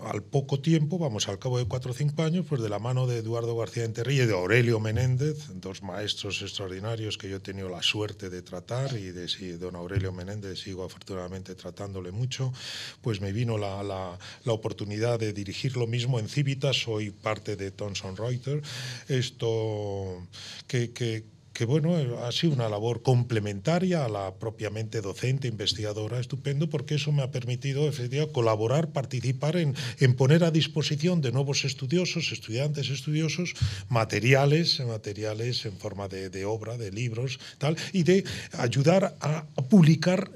al poco tiempo, al cabo de 4 o 5 años, pues de la mano de Eduardo García Enterrilla y de Aurelio Menéndez, dos maestros extraordinarios que yo he tenido la suerte de tratar, y de don Aurelio Menéndez sigo afortunadamente tratándole mucho, pues me vino la oportunidad de dirigir lo mismo en Civitas. Soy parte de Thomson Reuters, que bueno, ha sido una labor complementaria a la propiamente docente, investigadora, estupendo, porque eso me ha permitido efectivamente colaborar, participar en poner a disposición de nuevos estudiantes estudiosos, materiales en forma de obra, de libros, tal, y de ayudar a publicar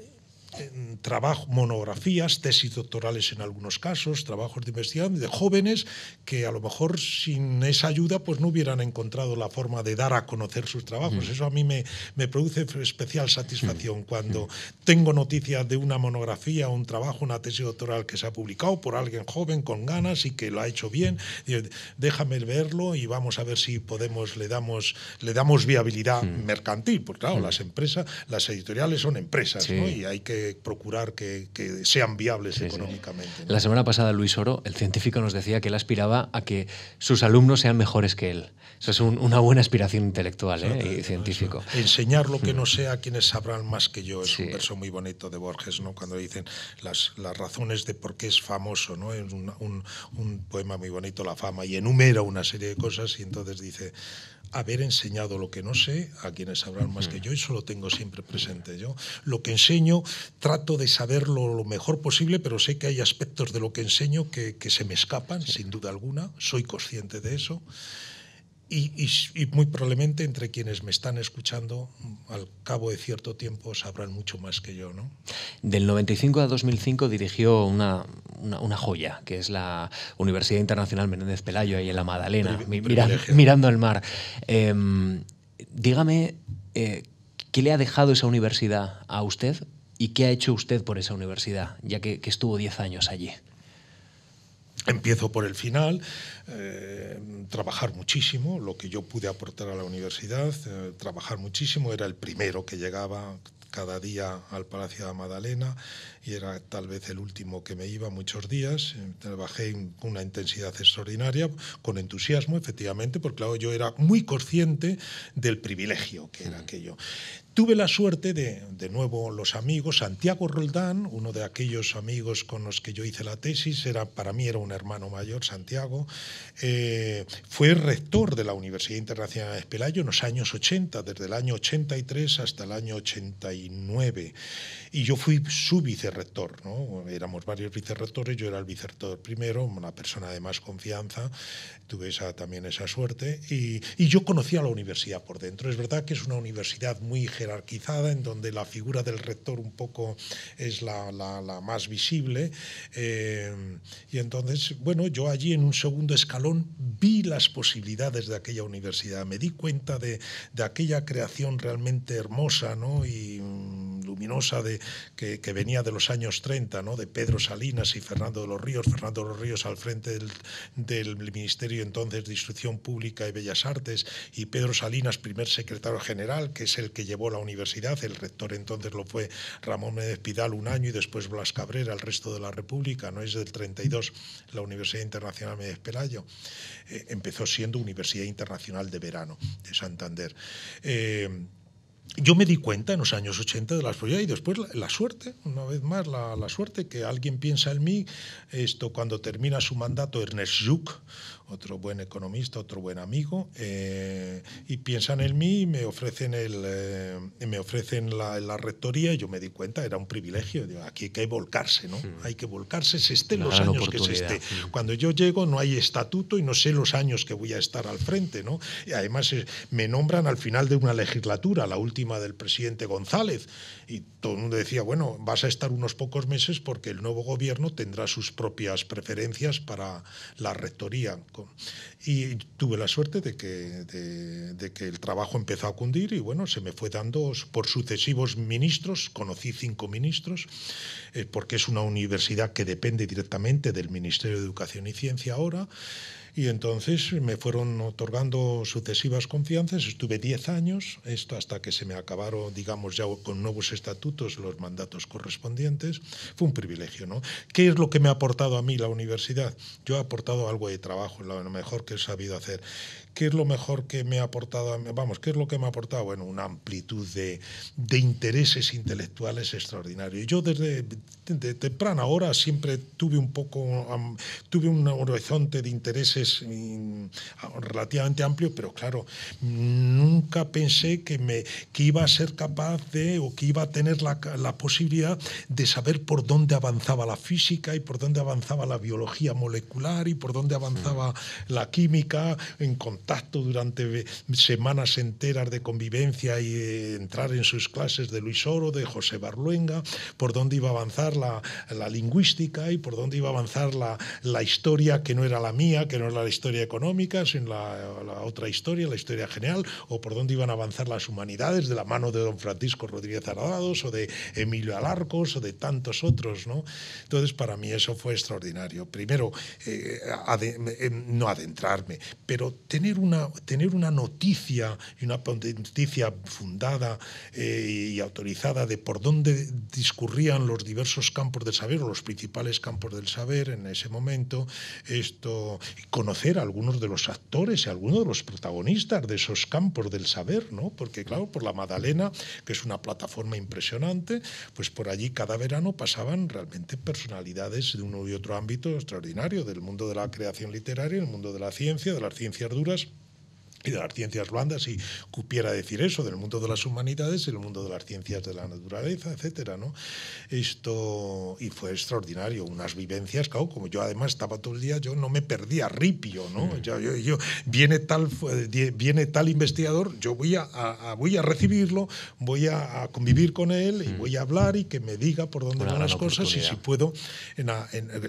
monografías, tesis doctorales en algunos casos, trabajos de investigación de jóvenes que a lo mejor sin esa ayuda pues no hubieran encontrado la forma de dar a conocer sus trabajos. Eso a mí me produce especial satisfacción cuando tengo noticias de una monografía, un trabajo, una tesis doctoral que se ha publicado por alguien joven con ganas y que lo ha hecho bien. Déjame verlo y vamos a ver si le damos viabilidad mercantil, porque claro, las empresas, las editoriales son empresas, ¿no? Y hay que que procurar que sean viables económicamente, ¿no? La semana pasada Luis Oro, el científico, nos decía que él aspiraba a que sus alumnos sean mejores que él. Eso es una buena aspiración intelectual y científico. Eso. Enseñar lo que no sé a quienes sabrán más que yo. Es un verso muy bonito de Borges, ¿no? Cuando dicen las razones de por qué es famoso, ¿no? Es un poema muy bonito, La fama, y enumera una serie de cosas y entonces dice: haber enseñado lo que no sé a quienes sabrán más que yo, y eso lo tengo siempre presente. Yo lo que enseño trato de saberlo lo mejor posible, pero sé que hay aspectos de lo que enseño que se me escapan, sin duda alguna, soy consciente de eso. Y muy probablemente entre quienes me están escuchando, al cabo de cierto tiempo, sabrán mucho más que yo, ¿no? Del 95 a 2005 dirigió una joya, que es la Universidad Internacional Menéndez Pelayo, ahí en la Magdalena, mirando al mar. Dígame, ¿qué le ha dejado esa universidad a usted y qué ha hecho usted por esa universidad, ya que estuvo 10 años allí? Empiezo por el final, trabajar muchísimo, lo que yo pude aportar a la universidad, trabajar muchísimo, era el primero que llegaba cada día al Palacio de la Magdalena y era tal vez el último que me iba muchos días. Trabajé con una intensidad extraordinaria, con entusiasmo, efectivamente, porque claro, yo era muy consciente del privilegio que era aquello. Tuve la suerte de nuevo, los amigos, Santiago Roldán, uno de aquellos amigos con los que yo hice la tesis, para mí era un hermano mayor, Santiago, fue rector de la Universidad Internacional de Pelayo en los años 80, desde el año 83 hasta el año 89. Y yo fui su vicerrector, ¿no? Éramos varios vicerrectores, yo era el vicerrector primero, una persona de más confianza, tuve también esa suerte, y yo conocía la universidad por dentro. Es verdad que es una universidad muy jerarquizada, en donde la figura del rector un poco es la más visible, y entonces, bueno, yo allí en un segundo escalón vi las posibilidades de aquella universidad, me di cuenta de aquella creación realmente hermosa, ¿no? Y luminosa que venía de los años 30, ¿no? De Pedro Salinas y Fernando de los Ríos al frente del Ministerio entonces de Instrucción Pública y Bellas Artes, y Pedro Salinas, primer secretario general, que es el que llevó la universidad. El rector entonces lo fue Ramón Méndez Pidal un año y después Blas Cabrera el resto de la República, ¿no? Es del 32 la Universidad Internacional Méndez Pelayo. Empezó siendo Universidad Internacional de Verano de Santander. Yo me di cuenta en los años 80 de las posibilidades, y después la suerte, una vez más, la suerte que alguien piensa en mí. Cuando termina su mandato, Ernest Lluch, otro buen economista, otro buen amigo, y piensan en mí y me ofrecen la rectoría, y yo me di cuenta, era un privilegio. Digo, aquí hay que volcarse, ¿no? Hay que volcarse, se esté los años que se esté. Cuando yo llego no hay estatuto y no sé los años que voy a estar al frente, ¿no? Y además me nombran al final de una legislatura, la última del presidente González, y todo el mundo decía, bueno, vas a estar unos pocos meses porque el nuevo gobierno tendrá sus propias preferencias para la rectoría. Y tuve la suerte de que el trabajo empezó a cundir, y bueno, se me fue dando por sucesivos ministros. Conocí 5 ministros, porque es una universidad que depende directamente del Ministerio de Educación y Ciencia ahora. Y entonces me fueron otorgando sucesivas confianzas. Estuve 10 años, esto hasta que se me acabaron, digamos, ya con nuevos estatutos los mandatos correspondientes. Fue un privilegio, ¿no? ¿Qué es lo que me ha aportado a mí la universidad? Yo he aportado algo de trabajo, lo mejor que he sabido hacer. ¿Qué es lo mejor que me ha aportado? ¿Qué es lo que me ha aportado? Bueno, una amplitud de intereses intelectuales extraordinarios. Yo desde temprana hora siempre tuve un horizonte de intereses relativamente amplio, pero claro, nunca pensé que iba a ser capaz o que iba a tener la posibilidad de saber por dónde avanzaba la física y por dónde avanzaba la biología molecular y por dónde avanzaba la química, en contacto durante semanas enteras de convivencia y entrar en sus clases de Luis Oro, de José Barluenga, por dónde iba a avanzar la lingüística y por dónde iba a avanzar la historia, que no era la mía, que no la historia económica, sin la otra historia, la historia general, o por dónde iban a avanzar las humanidades de la mano de don Francisco Rodríguez Ardados o de Emilio Alarcos o de tantos otros, ¿no? Entonces, para mí eso fue extraordinario. Primero, no adentrarme, pero tener una noticia, y una noticia fundada y autorizada de por dónde discurrían los diversos campos del saber, o los principales campos del saber en ese momento, conocer a algunos de los actores y a algunos de los protagonistas de esos campos del saber, ¿no? Porque claro, por la Madalena, que es una plataforma impresionante, pues por allí cada verano pasaban realmente personalidades de uno y otro ámbito extraordinario, del mundo de la creación literaria, el mundo de la ciencia, de las ciencias duras y de las ciencias blandas, si cupiera decir eso, del mundo de las humanidades y el mundo de las ciencias de la naturaleza, etcétera, ¿no? Y fue extraordinario, unas vivencias, claro, como yo además estaba todo el día, yo no me perdía ripio, ¿no? Viene tal investigador, yo voy a recibirlo, voy a convivir con él y voy a hablar y que me diga por dónde van las cosas, y si puedo, en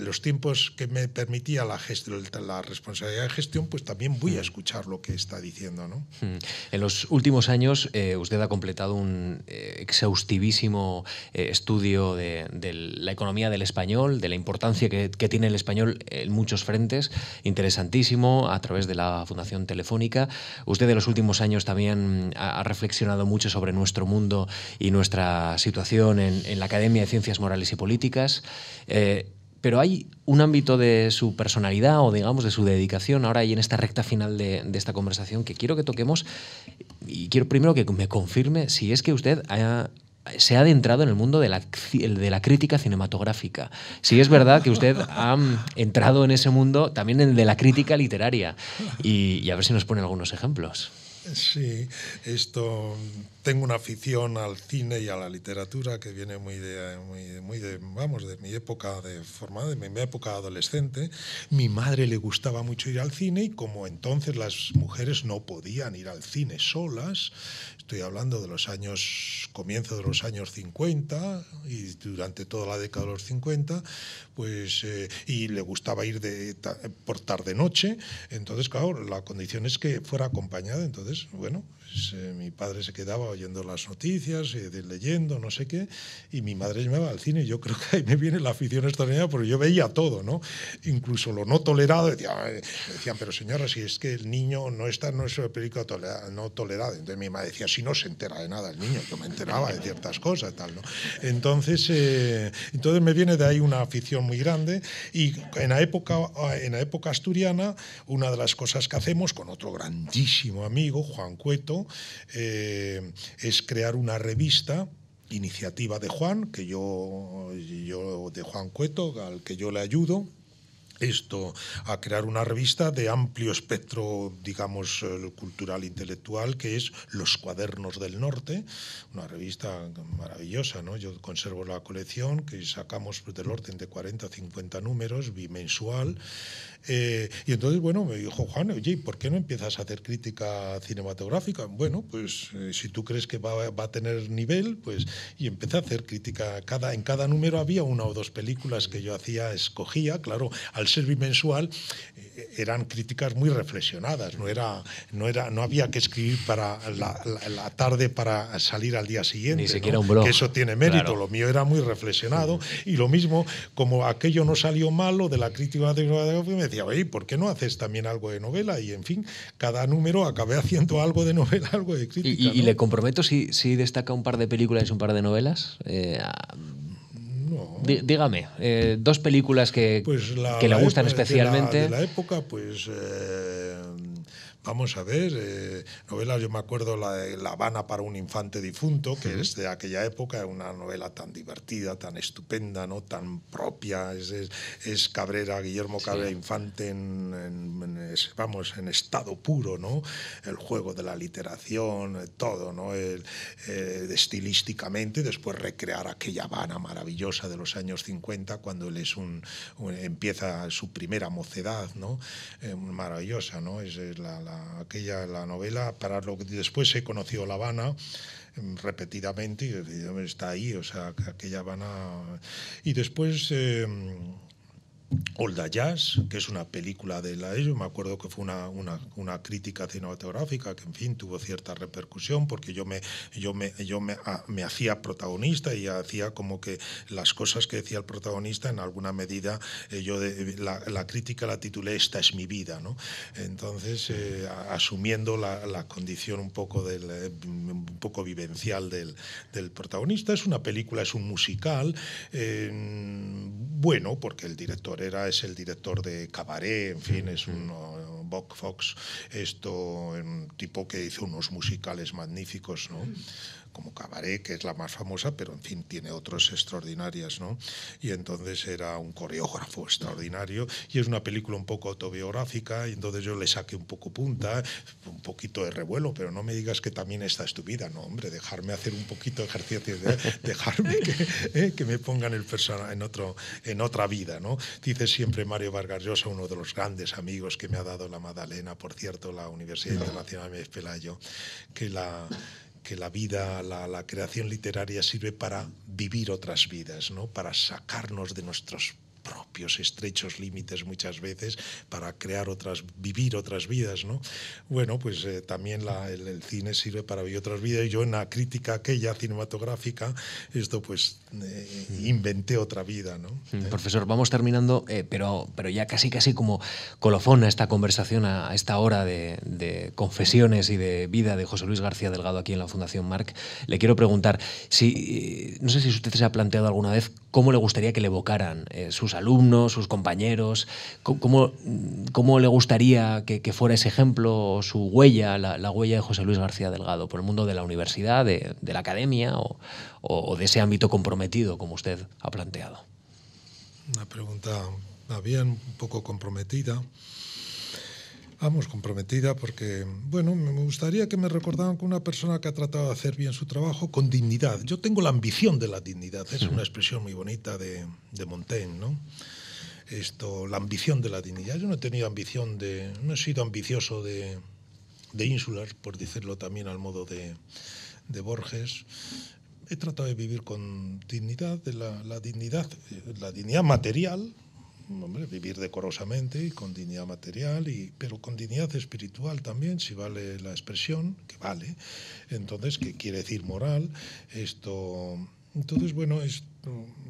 los tiempos que me permitía la responsabilidad de gestión, pues también voy a escuchar lo que está diciendo, ¿no? En los últimos años usted ha completado un exhaustivísimo estudio de la economía del español, de la importancia que tiene el español en muchos frentes, interesantísimo, a través de la Fundación Telefónica. Usted en los últimos años también ha reflexionado mucho sobre nuestro mundo y nuestra situación en la Academia de Ciencias Morales y Políticas. Pero hay un ámbito de su personalidad o, digamos, de su dedicación ahora y en esta recta final de esta conversación que quiero que toquemos, y quiero primero que me confirme si es que usted se ha adentrado en el mundo de la crítica cinematográfica. Si es verdad que usted ha entrado en ese mundo, también en el de la crítica literaria. Y a ver si nos pone algunos ejemplos. Sí, tengo una afición al cine y a la literatura que viene muy de mi época de mi época adolescente. Mi madre le gustaba mucho ir al cine, y como entonces las mujeres no podían ir al cine solas, estoy hablando de comienzo de los años 50 y durante toda la década de los 50, pues, y le gustaba ir por tarde-noche, entonces claro, la condición es que fuera acompañada. Entonces, bueno, pues, mi padre se quedaba oyendo las noticias, leyendo, no sé qué, y mi madre me llevaba al cine. Yo creo que ahí me viene la afición extraordinaria, porque yo veía todo, ¿no? Incluso lo no tolerado. Decían, pero señora, si es que el niño no es una película no tolerada. Entonces mi madre decía, si no se entera de nada el niño. Yo me enteraba de ciertas cosas, tal, ¿no? Entonces me viene de ahí una afición muy grande. Y en la época asturiana, una de las cosas que hacemos con otro grandísimo amigo, Juan Cueto, es crear una revista, iniciativa de Juan, de Juan Cueto, al que yo le ayudo, a crear una revista de amplio espectro, digamos, cultural, intelectual, que es Los Cuadernos del Norte, una revista maravillosa, ¿no? Yo conservo la colección, que sacamos del orden de 40 a 50 números, bimensual. Y entonces, bueno, me dijo Juan, oye, ¿por qué no empiezas a hacer crítica cinematográfica? Bueno, pues si tú crees que va a tener nivel, pues, y empecé a hacer crítica. En cada número había una o dos películas que yo escogía, claro, al ser bimensual, eran críticas muy reflexionadas, no había que escribir para la tarde para salir al día siguiente. Ni siquiera, ¿no? Un blog. Que eso tiene mérito, claro. Lo mío era muy reflexionado, y lo mismo, como aquello no salió malo de la crítica me decía, oye, ¿por qué no haces también algo de novela? Y en fin, cada número acabé haciendo algo de novela, algo de crítica. ¿Y le comprometo si destaca un par de películas y un par de novelas? No. Dígame, dos películas que le gustan especialmente. De la época, pues vamos a ver, novelas, yo me acuerdo la de La Habana para un infante difunto, que es de aquella época, una novela tan divertida, tan estupenda, ¿no? Tan propia, es Cabrera, Guillermo Cabrera Infante en estado puro, ¿no? El juego de la literación, todo, ¿no? Estilísticamente, y después recrear aquella Habana maravillosa de los años 50, cuando él empieza su primera mocedad, ¿no? Maravillosa, ¿no? Es la novela, para lo que después he conocido La Habana repetidamente, y está ahí, o sea, aquella Habana. Y después Olda Jazz, que es una película de la ello, me acuerdo que fue una crítica cinematográfica que en fin tuvo cierta repercusión porque yo me hacía protagonista y hacía como que las cosas que decía el protagonista en alguna medida la crítica la titulé Esta es mi vida, ¿no? Entonces asumiendo la condición un poco vivencial del protagonista. Es una película, es un musical, bueno, porque el director es el director de Cabaret, en fin, es un Bob Fox, un tipo que hizo unos musicales magníficos, ¿no? Como Cabaret, que es la más famosa, pero en fin, tiene otros extraordinarias, ¿no? Y entonces era un coreógrafo extraordinario, y es una película un poco autobiográfica, y entonces yo le saqué un poco punta, un poquito de revuelo, pero no me digas que también esta es tu vida, no, hombre, dejarme hacer un poquito de ejercicio, dejarme que me pongan el personaje en otra vida, ¿no? Dice siempre Mario Vargas Llosa, uno de los grandes amigos que me ha dado la Magdalena, por cierto, la Universidad Internacional de Pelayo, que la vida, la creación literaria sirve para vivir otras vidas, ¿no? Para sacarnos de nuestros propios estrechos límites muchas veces, para vivir otras vidas, ¿no? Bueno, pues también el cine sirve para vivir otras vidas, y yo en la crítica aquella cinematográfica, pues inventé otra vida, ¿no? Profesor, vamos terminando, pero ya casi como colofón a esta conversación, a esta hora de confesiones y de vida de José Luis García Delgado aquí en la Fundación Marc, le quiero preguntar no sé si usted se ha planteado alguna vez cómo le gustaría que le evocaran sus alumnos, sus compañeros, cómo le gustaría que fuera ese ejemplo, su huella, la huella de José Luis García Delgado por el mundo de la universidad, de la academia o de ese ámbito comprometido, como usted ha planteado. Una pregunta bien un poco comprometida. Vamos, comprometida porque, bueno, me gustaría que me recordaran como una persona que ha tratado de hacer bien su trabajo con dignidad. Yo tengo la ambición de la dignidad, es una expresión muy bonita de Montaigne, ¿no? La ambición de la dignidad. Yo no he tenido no he sido ambicioso de insular, por decirlo también al modo de Borges. He tratado de vivir con dignidad, la dignidad material, hombre, vivir decorosamente y con dignidad material, pero con dignidad espiritual también, si vale la expresión, que vale. Entonces, ¿qué quiere decir moral? Entonces, bueno,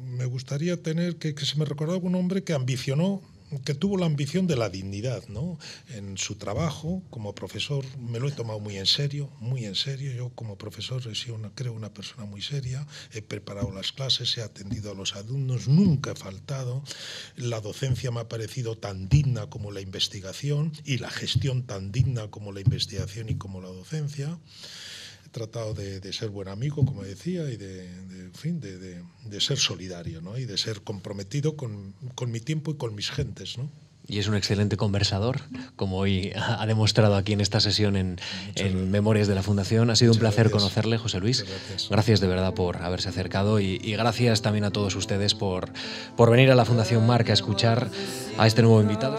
me gustaría tener que se me recordara un hombre que tuvo la ambición de la dignidad, ¿no? En su trabajo como profesor me lo he tomado muy en serio. Yo como profesor he sido creo una persona muy seria, he preparado las clases, he atendido a los alumnos, nunca he faltado. La docencia me ha parecido tan digna como la investigación, y la gestión tan digna como la investigación y como la docencia. He tratado de ser buen amigo, como decía, y de ser solidario, ¿no? Y de ser comprometido con mi tiempo y con mis gentes, ¿no? Y es un excelente conversador, como hoy ha demostrado aquí en esta sesión en Memorias de la Fundación. Ha sido un placer conocerle, José Luis. Gracias de verdad por haberse acercado y gracias también a todos ustedes por venir a la Fundación Marc a escuchar a este nuevo invitado.